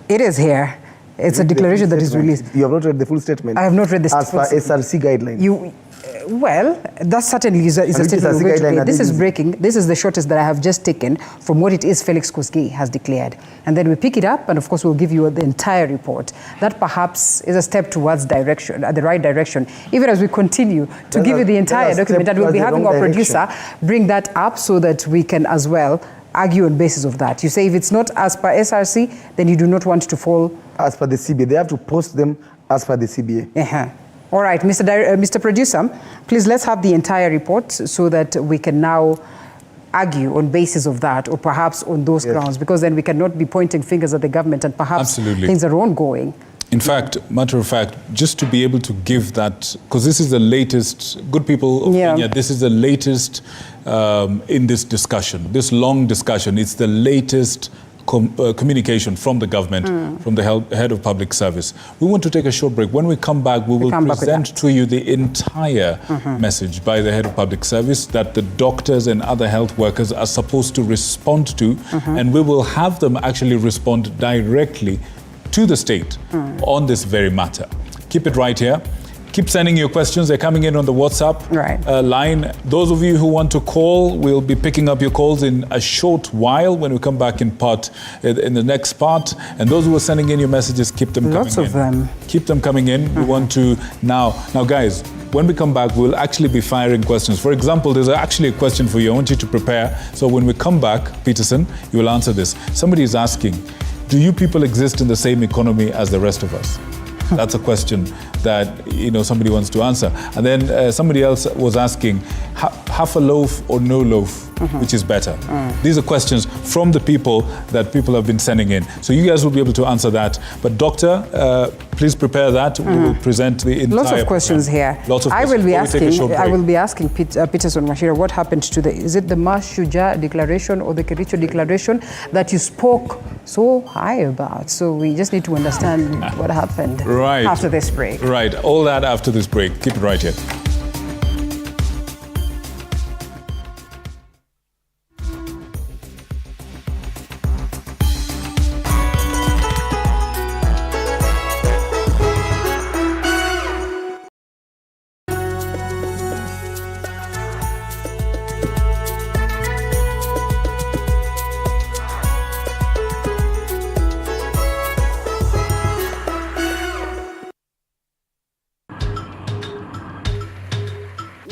It is here. It's a declaration that is released. You have not read the full statement? I have not read the As per SRC guidelines. Well, that certainly is a statement we're going to make. This is breaking. This is the shortest that I have just taken from what it is Felix Koskei has declared. And then we pick it up, and of course we'll give you the entire report. That perhaps is a step towards direction, the right direction. Even as we continue to give you the entire document, and we'll be having our producer bring that up so that we can as well argue on basis of that. You say if it's not as per SRC, then you do not want to fall... As per the CBA. They have to post them as per the CBA. All right, Mr. Producer, please let's have the entire report so that we can now argue on basis of that, or perhaps on those grounds, because then we cannot be pointing fingers at the government and perhaps things are ongoing. In fact, matter of fact, just to be able to give that, because this is the latest, good people of Kenya, this is the latest in this discussion, this long discussion. It's the latest communication from the government, from the head of public service. We want to take a short break. When we come back, we will present to you the entire message by the head of public service that the doctors and other health workers are supposed to respond to, and we will have them actually respond directly to the state on this very matter. Keep it right here. Keep sending your questions. They're coming in on the WhatsApp line. Those of you who want to call, we'll be picking up your calls in a short while when we come back in the next part. And those who are sending in your messages, keep them coming in. Lots of them. Keep them coming in. We want to now guys, when we come back, we'll actually be firing questions. For example, there's actually a question for you. I want you to prepare. So when we come back, Peterson, you will answer this. Somebody is asking, do you people exist in the same economy as the rest of us? That's a question that somebody wants to answer. And then somebody else was asking, half a loaf or no loaf, which is better? These are questions from the people that people have been sending in. So you guys will be able to answer that. But doctor, please prepare that. We will present the entire Lots of questions here. Lots of I will be asking Peterson Mashujaa, what happened to is it the Mashujaa declaration or the Kericho declaration that you spoke so high about? So we just need to understand what happened after this break. Right, all that after this break. Keep it right here.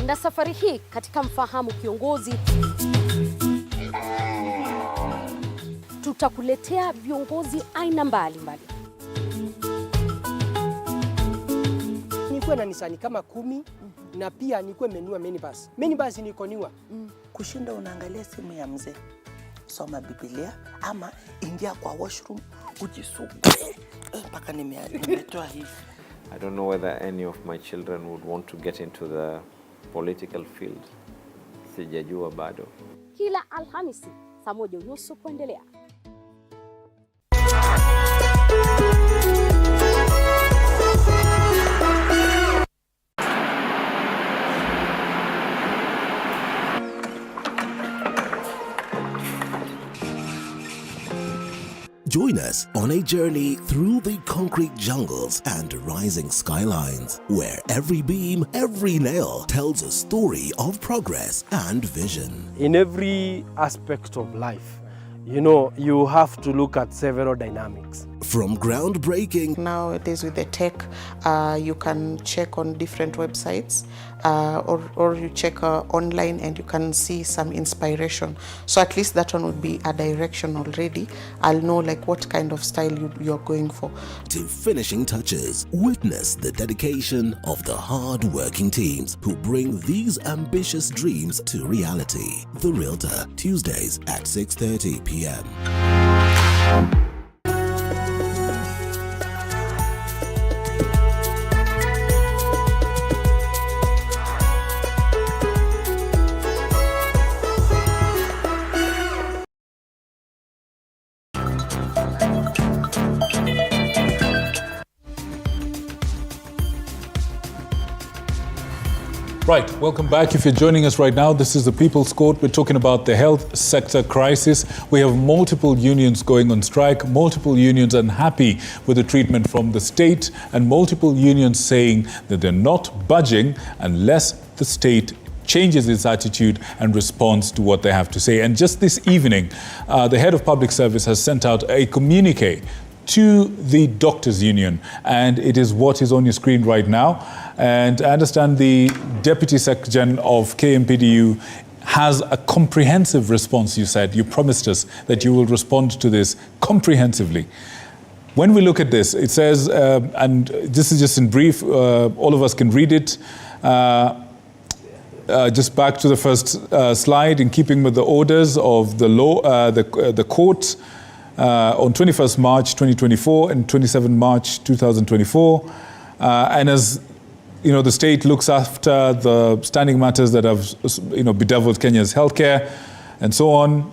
Na safari hii katika Mfahamu Kiongozi tutakuletea viongozi aina mbalimbali. Nikuwe na Nisani kama 10 na pia nikuwe menua minibus. Minibus nikoniwa. Kushinda unaangalia simu ya mzee. Soma Biblia ama ingia kwa washroom ujisugue mpaka nimetoa hivi. I don't know whether any of my children would want to get into the political field. Sijajua bado. Kila Alhamisi saa 1:30 kuendelea. Join us on a journey through the concrete jungles and rising skylines, where every beam, every nail tells a story of progress and vision. In every aspect of life, you know, you have to look at several dynamics. From groundbreaking. Nowadays with the tech, you can check on different websites or you check online and you can see some inspiration. So at least that one would be a direction already. I'll know like what kind of style you're going for. To finishing touches, witness the dedication of the hard-working teams who bring these ambitious dreams to reality. The Realtor, Tuesdays at 6:30 p.m. Right, welcome back. If you're joining us right now, this is the People's Court. We're talking about the health sector crisis. We have multiple unions going on strike, multiple unions unhappy with the treatment from the state, and multiple unions saying that they're not budging unless the state changes its attitude and responds to what they have to say. And just this evening, the head of public service has sent out a communique to the doctors' union, and it is what is on your screen right now. And I understand the Deputy Secretary of KMPDU has a comprehensive response, you said. You promised us that you will respond to this comprehensively. When we look at this, it says, and this is just in brief, all of us can read it. Just back to the first slide, in keeping with the orders of the law, the court, on 21st March 2024 and 27 March 2024. And as you know, the state looks after the standing matters that have, you know, bedeviled Kenya's healthcare and so on.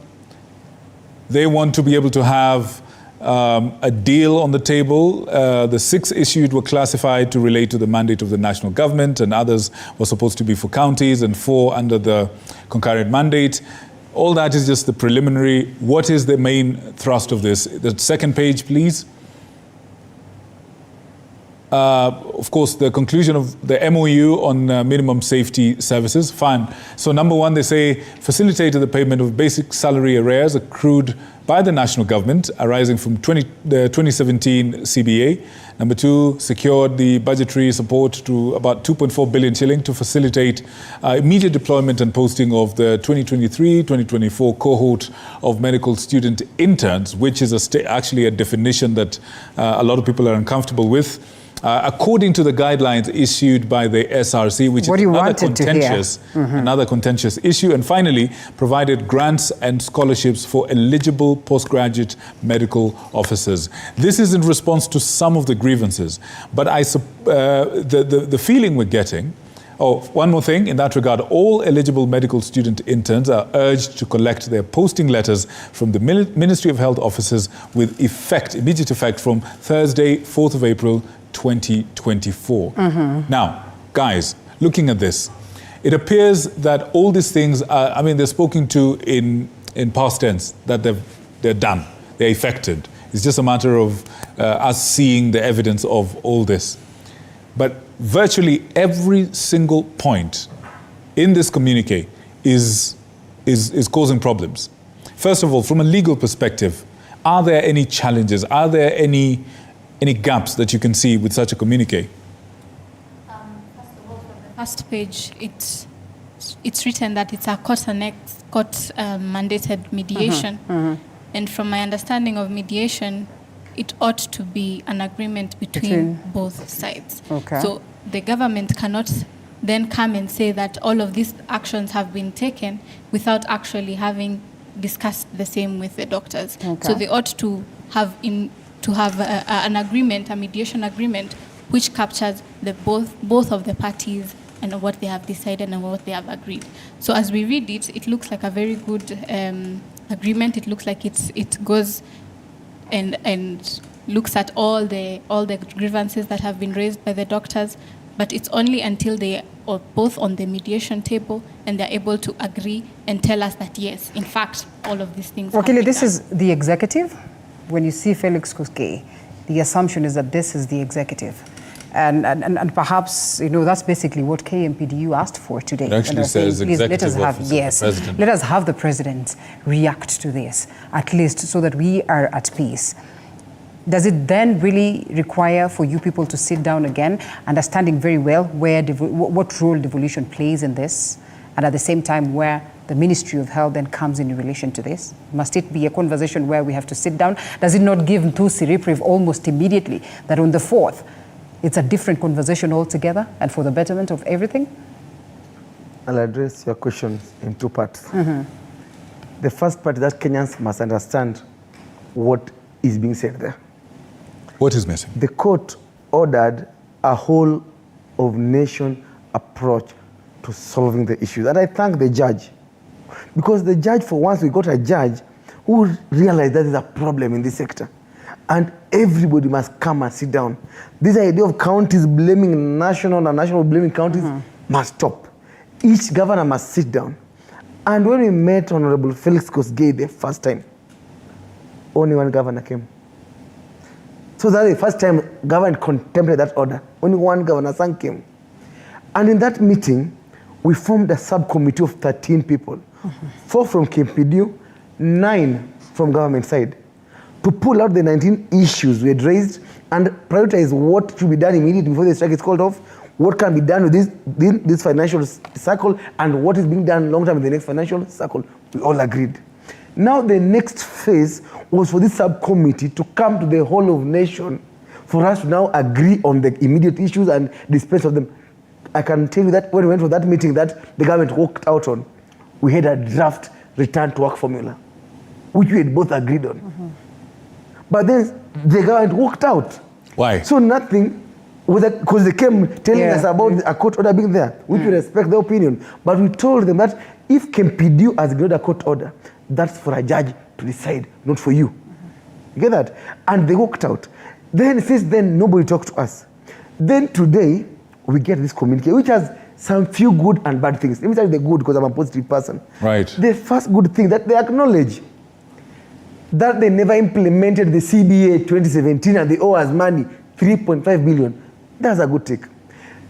They want to be able to have a deal on the table. The 6 issued were classified to relate to the mandate of the national government, and others were supposed to be for counties, and 4 under the concurrent mandate. All that is just the preliminary. What is the main thrust of this? The second page, please. Of course, the conclusion of the MOU on minimum safety services. Fine. So number 1, they say, facilitated the payment of basic salary arrears accrued by the national government arising from the 2017 CBA. Number 2, secured the budgetary support to about 2.4 billion shilling to facilitate immediate deployment and posting of the 2023-2024 cohort of medical student interns, which is actually a definition that a lot of people are uncomfortable with. According to the guidelines issued by the SRC, which is another contentious issue. And finally, provided grants and scholarships for eligible postgraduate medical officers. This is in response to some of the grievances. But the feeling we're getting, one more thing in that regard, all eligible medical student interns are urged to collect their posting letters from the Ministry of Health offices with immediate effect from Thursday, 4th of April, 2024. Now, guys, looking at this, it appears that all these things are, I mean, they're spoken to in past tense, that they're done, they're effected. It's just a matter of us seeing the evidence of all this. But virtually every single point in this communique is causing problems. First of all, from a legal perspective, are there any challenges? Are there any gaps that you can see with such a communique? First of all, from the first page, it's written that it's a court-mandated mediation. And from my understanding of mediation, it ought to be an agreement between both sides. Okay. So the government cannot then come and say that all of these actions have been taken without actually having discussed the same with the doctors. Okay. So they ought to have to have an agreement, a mediation agreement, which captures both of the parties and what they have decided and what they have agreed. So as we read it, it looks like a very good agreement. It looks like it goes and looks at all the grievances that have been raised by the doctors, but it's only until they are both on the mediation table and they're able to agree and tell us that yes, in fact, all of these things. Okay, this is the executive. When you see Felix Koskei, the assumption is that this is the executive. And perhaps, that's basically what KMPDU asked for today. It actually says executive office of the president. Let us have the president react to this, at least so that we are at peace. Does it then really require for you people to sit down again, understanding very well what role devolution plays in this, and at the same time where the Ministry of Health then comes in relation to this? Must it be a conversation where we have to sit down? Does it not give Ntusi reprieve almost immediately that on the 4th, it's a different conversation altogether and for the betterment of everything? I'll address your questions in two parts. The first part is that Kenyans must understand what is being said there. What is missing? The court ordered a whole of nation approach to solving the issues. And I thank the judge, because the judge, for once we got a judge who realized that there's a problem in this sector. And everybody must come and sit down. This idea of counties blaming national and national blaming counties must stop. Each governor must sit down. And when we met Honorable Felix Koskei the first time, only one governor came. So that's the first time government contemplated that order. Only one governor came. And in that meeting, we formed a subcommittee of 13 people. 4 from KMPDU, 9 from government side, to pull out the 19 issues we had raised and prioritize what should be done immediately before the strike is called off, what can be done with this financial cycle, and what is being done long term in the next financial cycle. We all agreed. Now the next phase was for this subcommittee to come to the whole of nation for us to now agree on the immediate issues and dispense of them. I can tell you that when we went for that meeting that the government worked out on, we had a draft return to work formula, which we had both agreed on. But then the government walked out. Why? So nothing, because they came telling us about a court order being there, which we respect their opinion. But we told them that if KMPDU has agreed a court order, that's for a judge to decide, not for you. You get that? And they walked out. Then since then, nobody talked to us. Then today, we get this communique, which has some few good and bad things. Let me tell you the good, because I'm a positive person. Right. The first good thing that they acknowledge that they never implemented the CBA 2017 and they owe us money, 3.5 billion. That's a good take.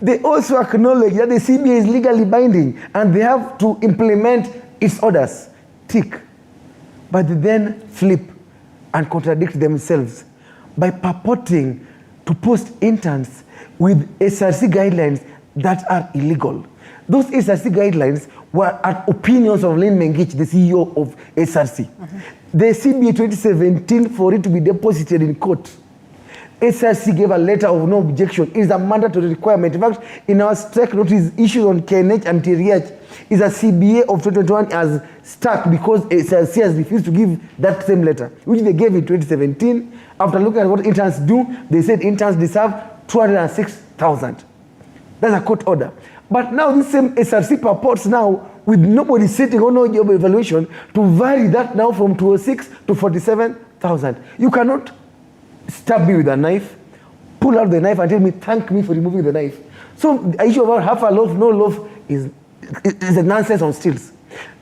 They also acknowledge that the CBA is legally binding and they have to implement its orders. Tick. But they then flip and contradict themselves by purporting to post interns with SRC guidelines that are illegal. Those SRC guidelines were at opinions of Lynn Mengich, the CEO of SRC. The CBA 2017, for it to be deposited in court, SRC gave a letter of no objection. It is a mandatory requirement. In fact, in our strike notice issued on KNH and TRH, is a CBA of 2021 as stuck because SRC has refused to give that same letter, which they gave in 2017. After looking at what interns do, they said interns deserve 206,000. That's a court order. But now this same SRC purports now, with nobody sitting on no job evaluation, to vary that now from 206 to 47,000. You cannot stab me with a knife, pull out the knife and tell me, thank me for removing the knife. So the issue about half a loaf, no loaf is a nonsense on stilts.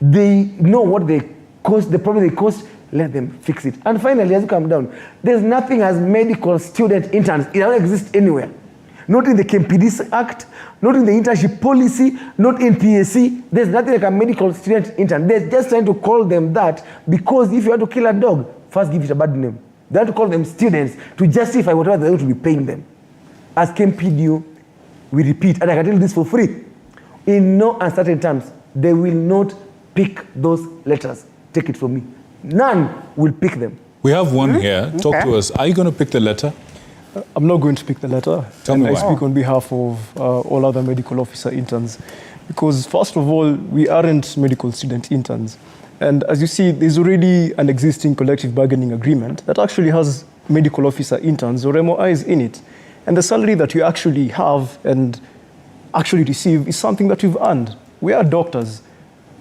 They know what they cost, the problem they cost, let them fix it. And finally, as you come down, there's nothing as medical student interns. It doesn't exist anywhere. Not in the KMPD Act, not in the internship policy, not in PSC. There's nothing like a medical student intern. They're just trying to call them that because if you want to kill a dog, first give it a bad name. They have to call them students to justify whatever they're going to be paying them. As KMPDU, we repeat, and I can tell you this for free, in no uncertain terms, they will not pick those letters. Take it from me. None will pick them. We have one here. Talk to us. Are you going to pick the letter? I'm not going to pick the letter. Tell me why. I speak on behalf of all other medical officer interns. Because first of all, we aren't medical student interns. And as you see, there's already an existing collective bargaining agreement that actually has medical officer interns or MOIs in it. And the salary that you actually have and actually receive is something that you've earned. We are doctors.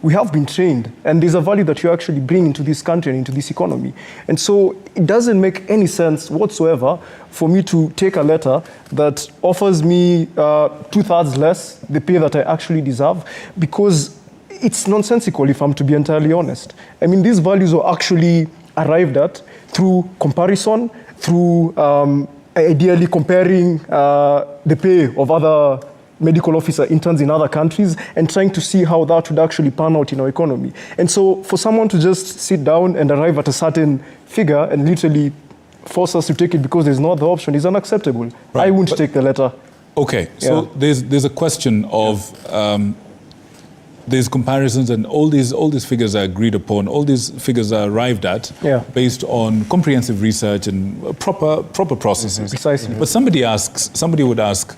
We have been trained, and there's a value that you actually bring into this country and into this economy. And so it doesn't make any sense whatsoever for me to take a letter that offers me 2/3 less the pay that I actually deserve, because it's nonsensical, if I'm to be entirely honest. I mean, these values are actually arrived at through comparison, through ideally comparing the pay of other medical officer interns in other countries and trying to see how that would actually pan out in our economy. And so for someone to just sit down and arrive at a certain figure and literally force us to take it because there's no other option is unacceptable. Right. I wouldn't take the letter. Okay, so there's a question of there's comparisons, and all these figures are agreed upon. All these figures are arrived at based on comprehensive research and proper processes. Precisely. But somebody would ask,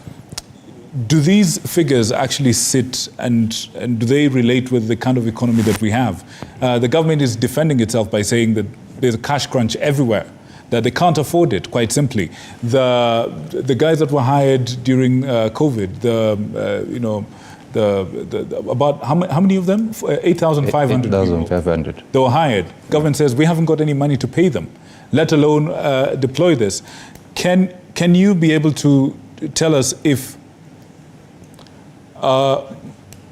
do these figures actually sit and do they relate with the kind of economy that we have? The government is defending itself by saying that there's a cash crunch everywhere, that they can't afford it, quite simply. The guys that were hired during COVID, about how many of them? 8,500. 8,500. They were hired. Government says we haven't got any money to pay them, let alone deploy this. Can you be able to tell us if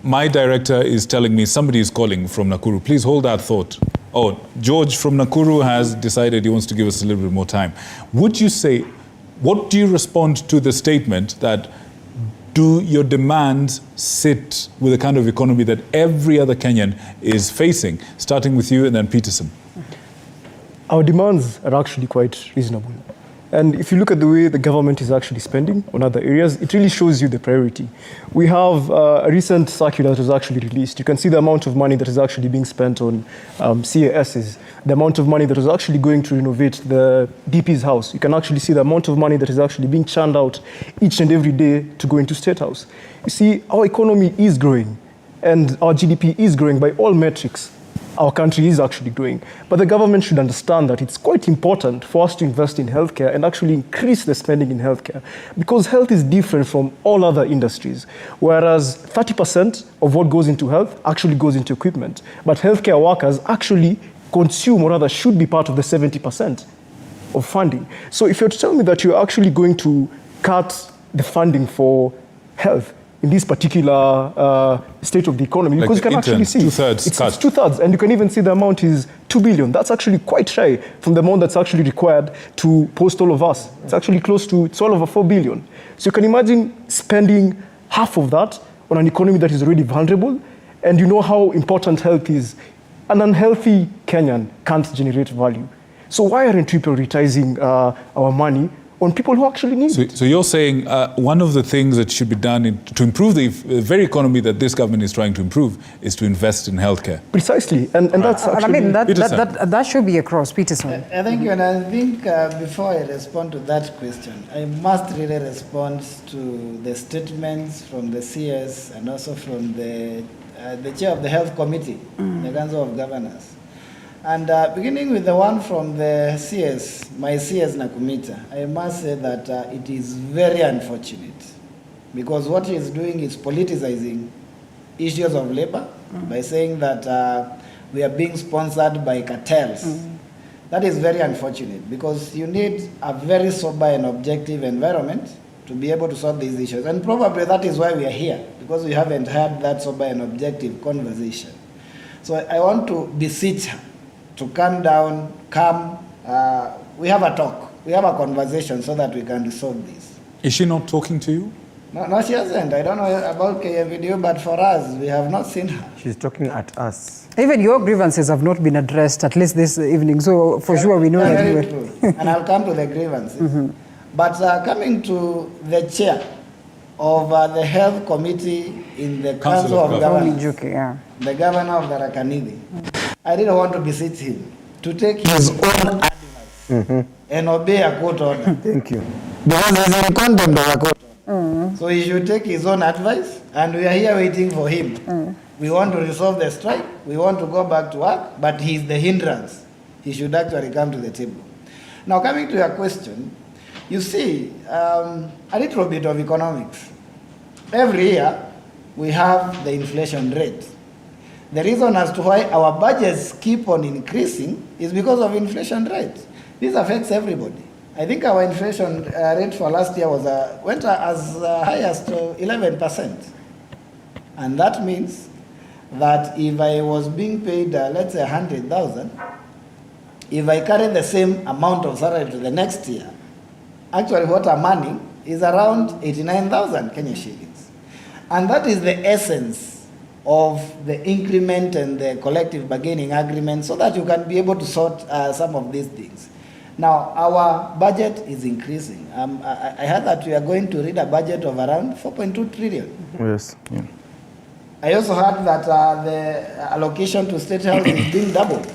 my director is telling me somebody is calling from Nakuru? Please hold that thought. Oh, George from Nakuru has decided he wants to give us a little bit more time. Would you say, what do you respond to the statement that do your demands sit with the kind of economy that every other Kenyan is facing? Starting with you and then Peterson. Our demands are actually quite reasonable. And if you look at the way the government is actually spending on other areas, it really shows you the priority. We have a recent circular that was actually released. You can see the amount of money that is actually being spent on CASs, the amount of money that is actually going to renovate the DP's house. You can actually see the amount of money that is actually being churned out each and every day to go into State House. You see, our economy is growing, and our GDP is growing by all metrics. Our country is actually growing. But the government should understand that it's quite important for us to invest in healthcare and actually increase the spending in healthcare, because health is different from all other industries. Whereas 30% of what goes into health actually goes into equipment. But healthcare workers actually consume, or rather should be part of the 70% of funding. So if you're to tell me that you're actually going to cut the funding for health in this particular state of the economy, because you can actually see it's 2/3, and you can even see the amount is 2 billion. That's actually quite shy from the amount that's actually required to post all of us. It's actually it's all over 4 billion. So you can imagine spending half of that on an economy that is already vulnerable, and you know how important health is. An unhealthy Kenyan can't generate value. So why aren't we prioritizing our money on people who actually need it? So you're saying one of the things that should be done to improve the very economy that this government is trying to improve is to invest in healthcare. Precisely, and that's actually... I mean, that should be across. Peterson. I think, and I think before I respond to that question, I must really respond to the statements from the CS and also from the chair of the Health Committee, the Council of Governors. And beginning with the one from the CS, my CS Nakumita, I must say that it is very unfortunate, because what he is doing is politicizing issues of labor by saying that we are being sponsored by cartels. That is very unfortunate, because you need a very sober and objective environment to be able to solve these issues. And probably that is why we are here, because we haven't had that sober and objective conversation. So I want to beseech her to calm down, we have a talk, we have a conversation so that we can resolve this. Is she not talking to you? No, she hasn't. I don't know about KMVDU, but for us, we have not seen her. She's talking at us. Even your grievances have not been addressed, at least this evening, so for sure we know that. Very true. And I'll come to the grievances. But coming to the chair of the Health Committee in the Council of Governors, the governor of the Rakanidi, I didn't want to beseech him to take his own advice and obey a court order. Thank you. Because he's in contempt of a court order. So he should take his own advice, and we are here waiting for him. We want to resolve the strike, we want to go back to work, but he's the hindrance. He should actually come to the table. Now, coming to your question, you see, a little bit of economics. Every year, we have the inflation rate. The reason as to why our budgets keep on increasing is because of inflation rate. This affects everybody. I think our inflation rate for last year was went as high as to 11%. And that means that if I was being paid, let's say 100,000, if I carry the same amount of salary to the next year, actually what I'm earning is around 89,000 Kenya shillings. And that is the essence of the increment and the collective bargaining agreement, so that you can be able to sort some of these things. Now, our budget is increasing. I heard that we are going to read a budget of around 4.2 trillion. Yes. Yeah. I also heard that the allocation to state health is being doubled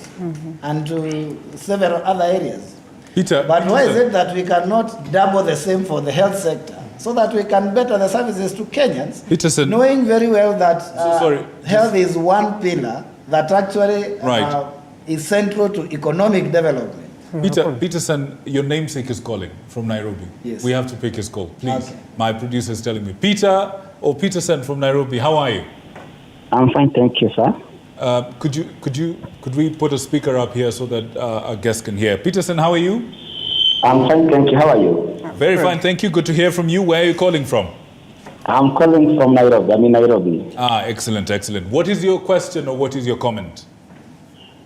and to several other areas. Peter, but why is it that we cannot double the same for the health sector so that we can better the services to Kenyans, Peterson, knowing very well that health is one pillar that actually is central to economic development. Peterson, your namesake is calling from Nairobi. Yes. We have to pick his call, please. Okay. My producer is telling me. Peterson from Nairobi, how are you? I'm fine, thank you, sir. Could we put a speaker up here so that our guests can hear? Peterson, how are you? I'm fine, thank you. How are you? Very fine, thank you. Good to hear from you. Where are you calling from? I'm calling from Nairobi. I'm in Nairobi. Ah, excellent, excellent. What is your question or what is your comment?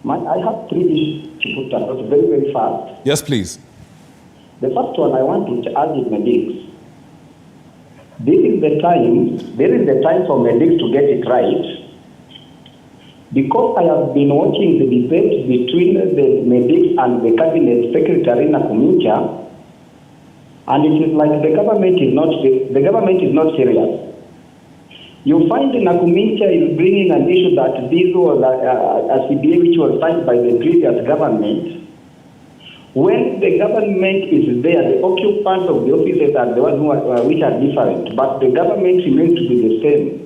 I have 3 issues to put across very, very fast. Yes, please. The first one I want to urge medics. There is the time for medics to get it right. Because I have been watching the debate between the medics and the cabinet secretary Nakumincha, and it is like the government is not serious. You find Nakumincha is bringing an issue that this was a CBA which was signed by the previous government. When the government is there, the occupants of the offices are the ones which are different, but the government remains to be the same.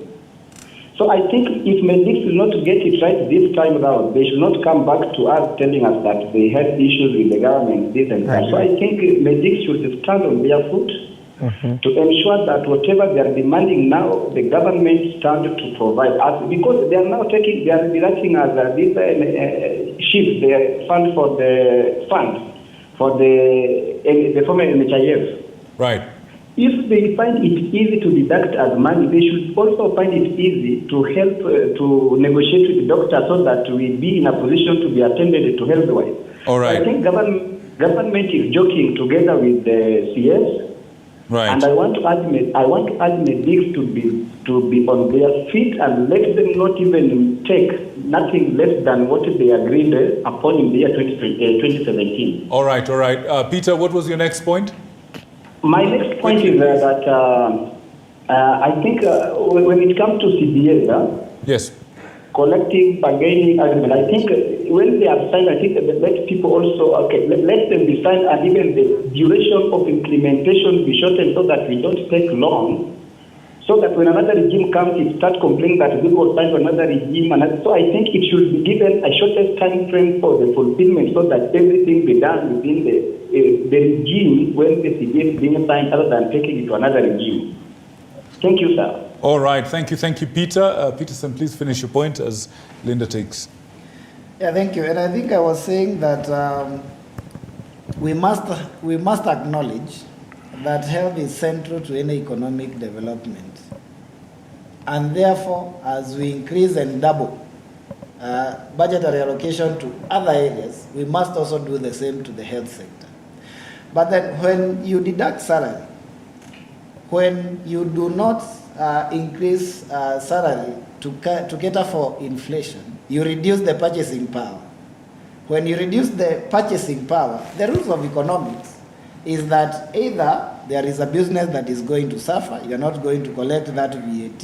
So I think if medics will not get it right this time around, they should not come back to us telling us that they had issues with the government, this and that. So I think medics should stand on their foot to ensure that whatever they are demanding now, the government stands to provide us, because they are now they are deducting as this shift the fund for the former NHIF. Right. If they find it easy to deduct as money, they should also find it easy to help to negotiate with the doctor so that we be in a position to be attended to health-wise. All right. I think government is joking together with the CS. Right. And I want to add medics to be on their feet and let them not even take nothing less than what they agreed upon in the year 2017. All right, all right. Peter, what was your next point? My next point is that I think when it comes to CBA, yes, collective bargaining agreement, I think when they are signed, I think let people also, let them be signed, and even the duration of implementation be shortened so that we don't take long, so that when another regime comes, it starts complaining that people signed another regime. So I think it should be given a shortest time frame for the fulfillment so that everything be done within the regime when the CBA is being signed, other than taking it to another regime. Thank you, sir. All right, thank you, Peter. Peterson, please finish your point as Linda takes. Yeah, thank you. And I think I was saying that we must acknowledge that health is central to any economic development. And therefore, as we increase and double budgetary allocation to other areas, we must also do the same to the health sector. But then when you deduct salary, when you do not increase salary to cater for inflation, you reduce the purchasing power. When you reduce the purchasing power, the rules of economics is that either there is a business that is going to suffer, you're not going to collect that VAT.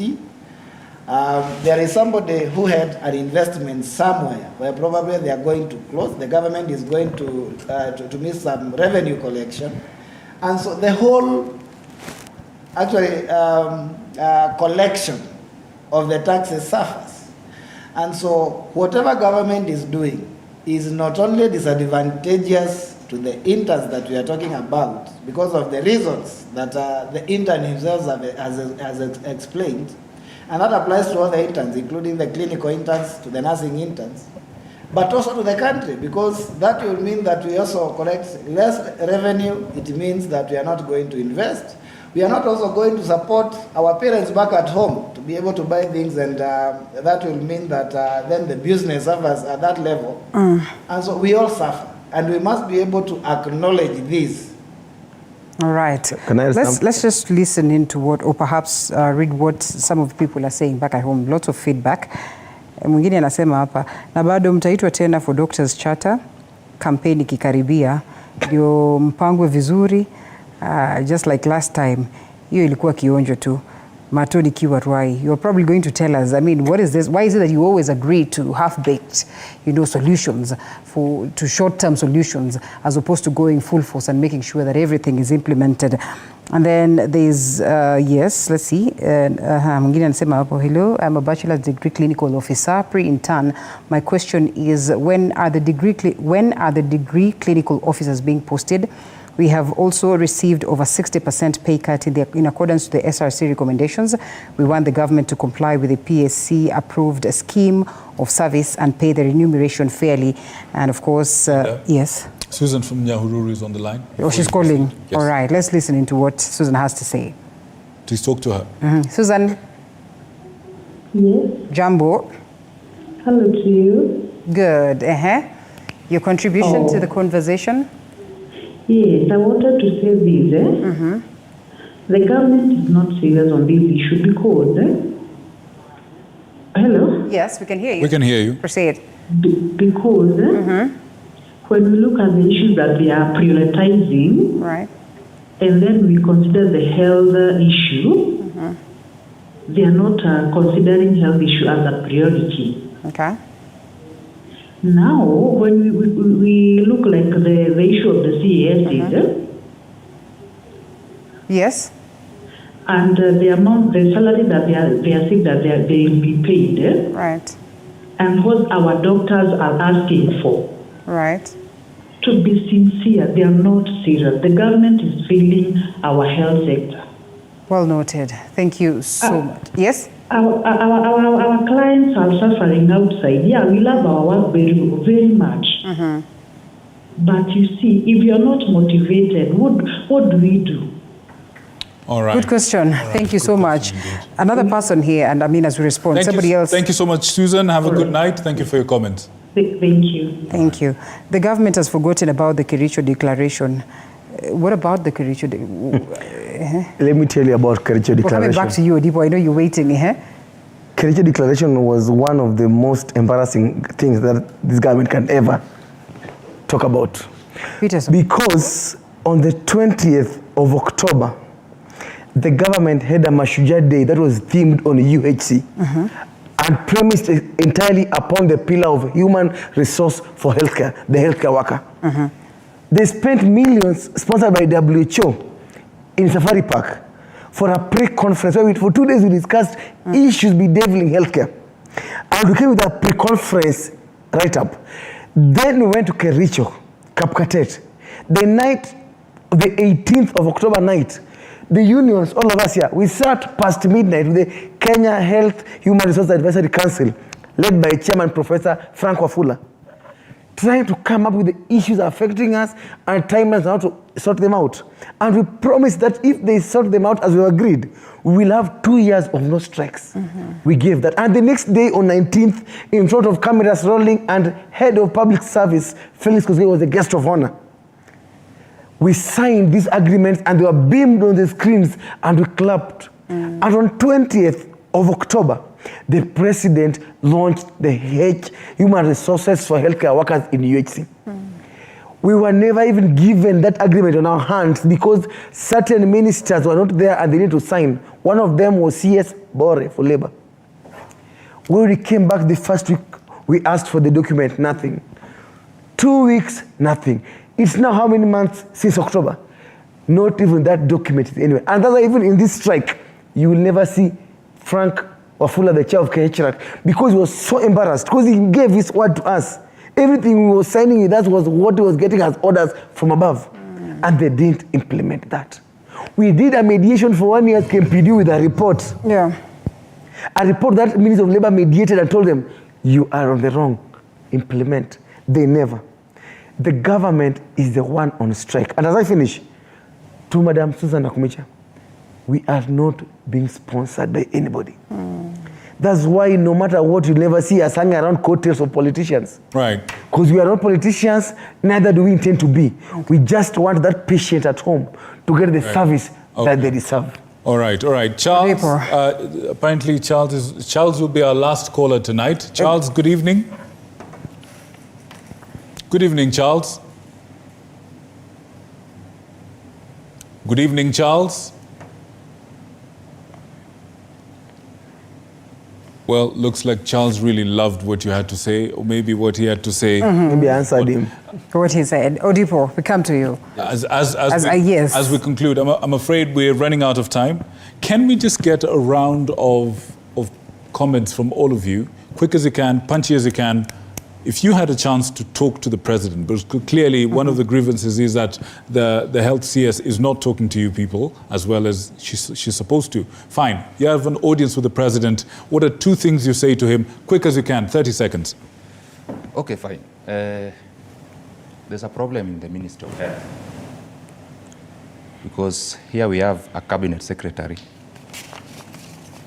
There is somebody who had an investment somewhere where probably they are going to close, the government is going to miss some revenue collection. And so the whole collection of the taxes suffers. And so whatever government is doing is not only disadvantageous to the interns that we are talking about, because of the reasons that the intern himself has explained, and that applies to all the interns, including the clinical interns, to the nursing interns, but also to the country, because that will mean that we also collect less revenue. It means that we are not going to invest. We are not also going to support our parents back at home to be able to buy things, and that will mean that then the business suffers at that level. And so we all suffer, and we must be able to acknowledge this. All right. Let's just listen into what, or perhaps read what some of the people are saying back at home. Lots of feedback. Mwingine anasema hapa, na bado mtaitwa tena for Doctors Charter, kampeni kikaribia, ndio mpangwe vizuri, just like last time. Hiyo ilikuwa kionjo tu. Matoni kiwa Ruai, you're probably going to tell us, I mean, what is this? Why is it that you always agree to half-baked, solutions to short-term solutions, as opposed to going full force and making sure that everything is implemented? And then there's, yes, let's see. Mwingine anasema hapo, hello, I'm a bachelor's degree clinical officer, pre-intern. My question is, when are the degree clinical officers being posted? We have also received over 60% pay cut in accordance to the SRC recommendations. We want the government to comply with the PSC-approved scheme of service and pay the remuneration fairly. And of course, yes. Susan from Nyahururu is on the line. Oh, she's calling. Yes. All right, let's listen into what Susan has to say. Please talk to her. Susan. Yes. Jambo. Hello to you. Good. Your contribution to the conversation? Yes, I wanted to say this. The government is not serious on this issue because... hello? Yes, we can hear you. We can hear you. Proceed. Because when we look at the issues that they are prioritizing, right, and then we consider the health issue, they are not considering health issue as a priority. Okay. Now, when we look like the issue of the CAS, yes, and the amount, the salary that they are saying that they will be paid, right, and what our doctors are asking for, right. To be sincere, they are not serious. The government is failing our health sector. Well noted. Thank you so much. Yes. Our clients are suffering outside. Yeah, we love our work very, very much. But you see, if you're not motivated, what do we do? All right. Good question. Thank you so much. Another person here, and I mean, as we respond, somebody else. Thank you so much, Susan. Have a good night. Thank you for your comments. Thank you. Thank you. The government has forgotten about the Kericho Declaration. What about the Kericho Let me tell you about Kericho Declaration. Coming back to you, Odipo, I know you're waiting. Kericho Declaration was one of the most embarrassing things that this government can ever talk about. Because on the 20th of October, the government had a Mashujaa Day that was themed on UHC and premised entirely upon the pillar of human resource for healthcare, the healthcare worker. They spent millions, sponsored by WHO, in Safari Park for a pre-conference where for 2 days we discussed issues bedeviling healthcare. And we came with a pre-conference write-up. Then we went to Kericho, Kapkatet. The night, the 18th of October night, the unions, all of us here, we sat past midnight with the Kenya Health Human Resource Advisory Council, led by Chairman Professor Frank Wafula, trying to come up with the issues affecting us and timelines on how to sort them out. And we promised that if they sort them out as we agreed, we will have 2 years of no strikes. We gave that. And the next day on 19th, in front of cameras rolling and head of public service, Felix Kosgei was the guest of honor. We signed these agreements and they were beamed on the screens and we clapped. And on 20th of October, the president launched the Human Resources for Healthcare Workers in UHC. We were never even given that agreement on our hands because certain ministers were not there and they need to sign. One of them was CS Bore for labor. When we came back the first week, we asked for the document, nothing. 2 weeks, nothing. It's now how many months since October? Not even that document anyway. And that's why even in this strike, you will never see Frank Wafula, the chair of KHRAC, because he was so embarrassed, because he gave his word to us Everything we were signing with us was what he was getting as orders from above. And they didn't implement that. We did a mediation for 1 year, KMPD with a report. Yeah. A report that Minister of Labour mediated and told them, you are on the wrong, implement. They never. The government is the one on strike. And as I finish, to Madam Susan Nakumicha, we are not being sponsored by anybody. That's why no matter what, you never see us hanging around coattails of politicians. Right. Because we are not politicians, neither do we intend to be. We just want that patient at home to get the service that they deserve. All right. Charles, apparently Charles will be our last caller tonight. Charles, good evening. Good evening, Charles. Good evening, Charles. Well, looks like Charles really loved what you had to say, or maybe what he had to say. Maybe I answered him. What he said. Odipo, we come to you. As we conclude, I'm afraid we're running out of time. Can we just get a round of comments from all of you, quick as you can, punchy as you can? If you had a chance to talk to the president, because clearly one of the grievances is that the health CS is not talking to you people as well as she's supposed to. Fine, you have an audience with the president. What are 2 things you say to him? Quick as you can, 30 seconds. Okay, fine. There's a problem in the Ministry of Health. Because here we have a cabinet secretary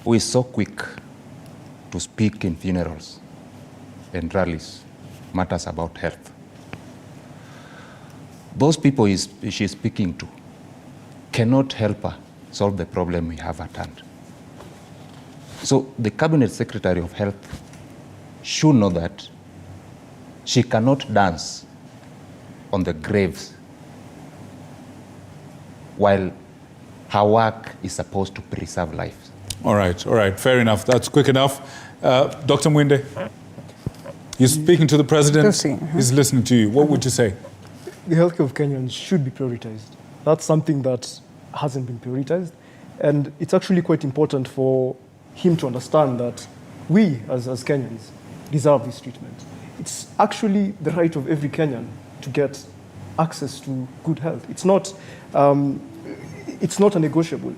who is so quick to speak in funerals and rallies, matters about health. Those people she's speaking to cannot help her solve the problem we have at hand. So the Cabinet Secretary of Health should know that she cannot dance on the graves while her work is supposed to preserve lives. All right, fair enough. That's quick enough. Dr. Mwinde? You're speaking to the president, he's listening to you. What would you say? The healthcare of Kenyans should be prioritized. That's something that hasn't been prioritized. And it's actually quite important for him to understand that we, as Kenyans, deserve this treatment. It's actually the right of every Kenyan to get access to good health. It's not a negotiable.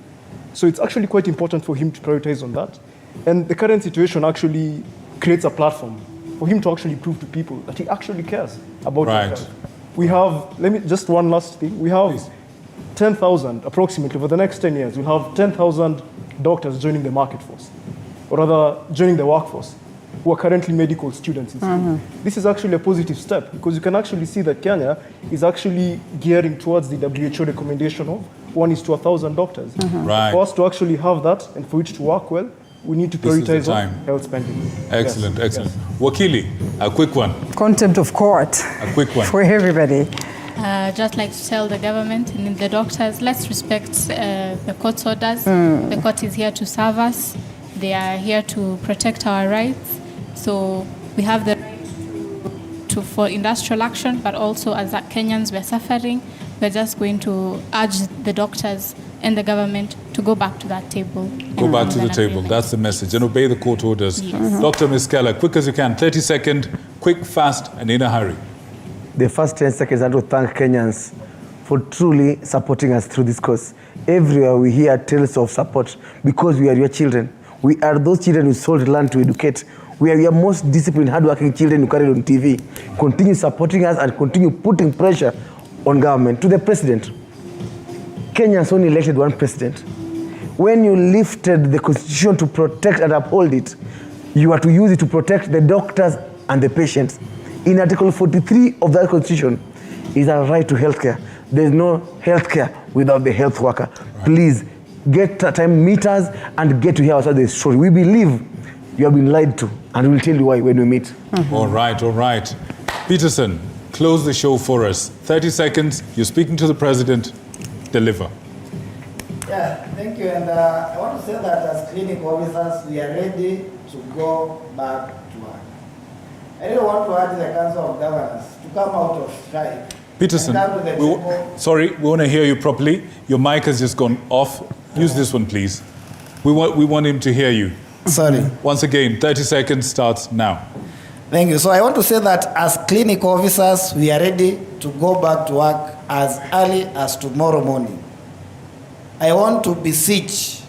So it's actually quite important for him to prioritize on that. And the current situation actually creates a platform for him to actually prove to people that he actually cares about health. We have, just one last thing. We have 10,000, approximately, over the next 10 years, we'll have 10,000 doctors joining the market force, or rather, joining the workforce, who are currently medical students in school. This is actually a positive step, because you can actually see that Kenya is actually gearing towards the WHO recommendation of 1 to 1,000 doctors. For us to actually have that, and for it to work well, we need to prioritize on health spending. Excellent. Wakili, a quick one. Contempt of court. A quick one. For everybody. Just like to tell the government and the doctors, let's respect the court's orders. The court is here to serve us. They are here to protect our rights. So we have the right for industrial action, but also as Kenyans, we're suffering. We're just going to urge the doctors and the government to go back to that table. Go back to the table. That's the message. And obey the court orders. Yes. Dr. Miskela, quick as you can, 30 seconds, quick, fast, and in a hurry. The first 10 seconds, I want to thank Kenyans for truly supporting us through this course. Everywhere we hear tales of support because we are your children. We are those children who sold land to educate. We are your most disciplined, hardworking children who carried on TV. Continue supporting us and continue putting pressure on government. To the president, Kenyans only elected one president. When you lifted the constitution to protect and uphold it, you are to use it to protect the doctors and the patients. In Article 43 of that constitution is a right to healthcare. There is no healthcare without the health worker. Please get time meters and get to hear us the story. We believe you have been lied to, and we'll tell you why when we meet. All right. Peterson, close the show for us. 30 seconds, you're speaking to the president. Deliver. Yeah, thank you. And I want to say that as clinic officers, we are ready to go back to work. I really want to urge the Council of Governors to come out of strike. Peterson, sorry, we want to hear you properly. Your mic has just gone off. Use this one, please. We want him to hear you. Sorry. Once again, 30 seconds starts now. Thank you. So I want to say that as clinical officers, we are ready to go back to work as early as tomorrow morning. I want to beseech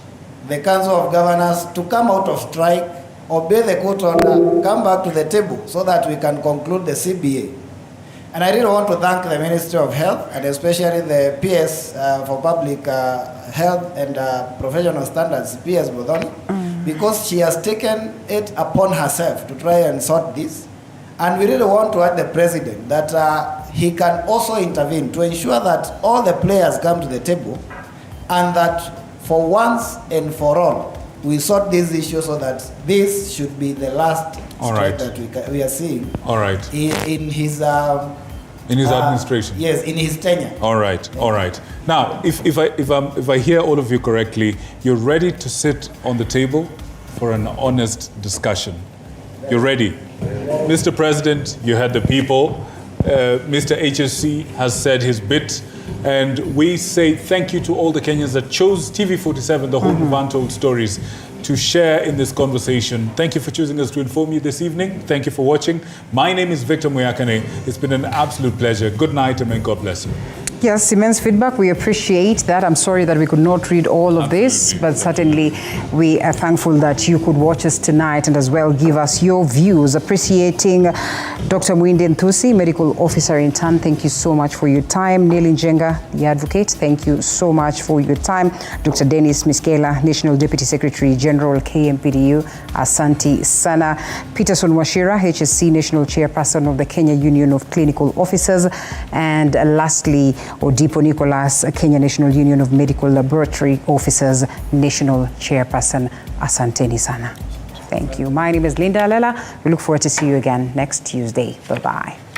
the Council of Governors to come out of strike, obey the court order, come back to the table so that we can conclude the CBA. And I really want to thank the Ministry of Health and especially the PS for Public Health and Professional Standards, PS Bodoni, because she has taken it upon herself to try and sort this. And we really want to add the President that he can also intervene to ensure that all the players come to the table and that for once and for all, we sort this issue so that this should be the last strike that we are seeing. All right. In his administration. Yes, in his tenure. All right. All right. Now, if I hear all of you correctly, you're ready to sit on the table for an honest discussion. You're ready. Mr. President, you had the people. Mr. HSC has said his bit. And we say thank you to all the Kenyans that chose TV47, the home of untold stories, to share in this conversation. Thank you for choosing us to inform you this evening. Thank you for watching. My name is Victor Muyakane. It's been an absolute pleasure. Good night and may God bless you. Yes, immense feedback. We appreciate that. I'm sorry that we could not read all of this, but certainly we are thankful that you could watch us tonight and as well give us your views. Appreciating Dr. Mwindi Nthusi, Medical Officer Intern. Thank you so much for your time. Neil Njenga, the Advocate. Thank you so much for your time. Dr. Dennis Miskela, National Deputy Secretary General, KMPDU. Asante Sana. Peterson Washira, HSC National Chairperson of the Kenya Union of Clinical Officers. And lastly, Odipo Nicholas, Kenya National Union of Medical Laboratory Officers, National Chairperson. Asanteni Sana. Thank you. My name is Linda Alela. We look forward to see you again next Tuesday. Bye-bye.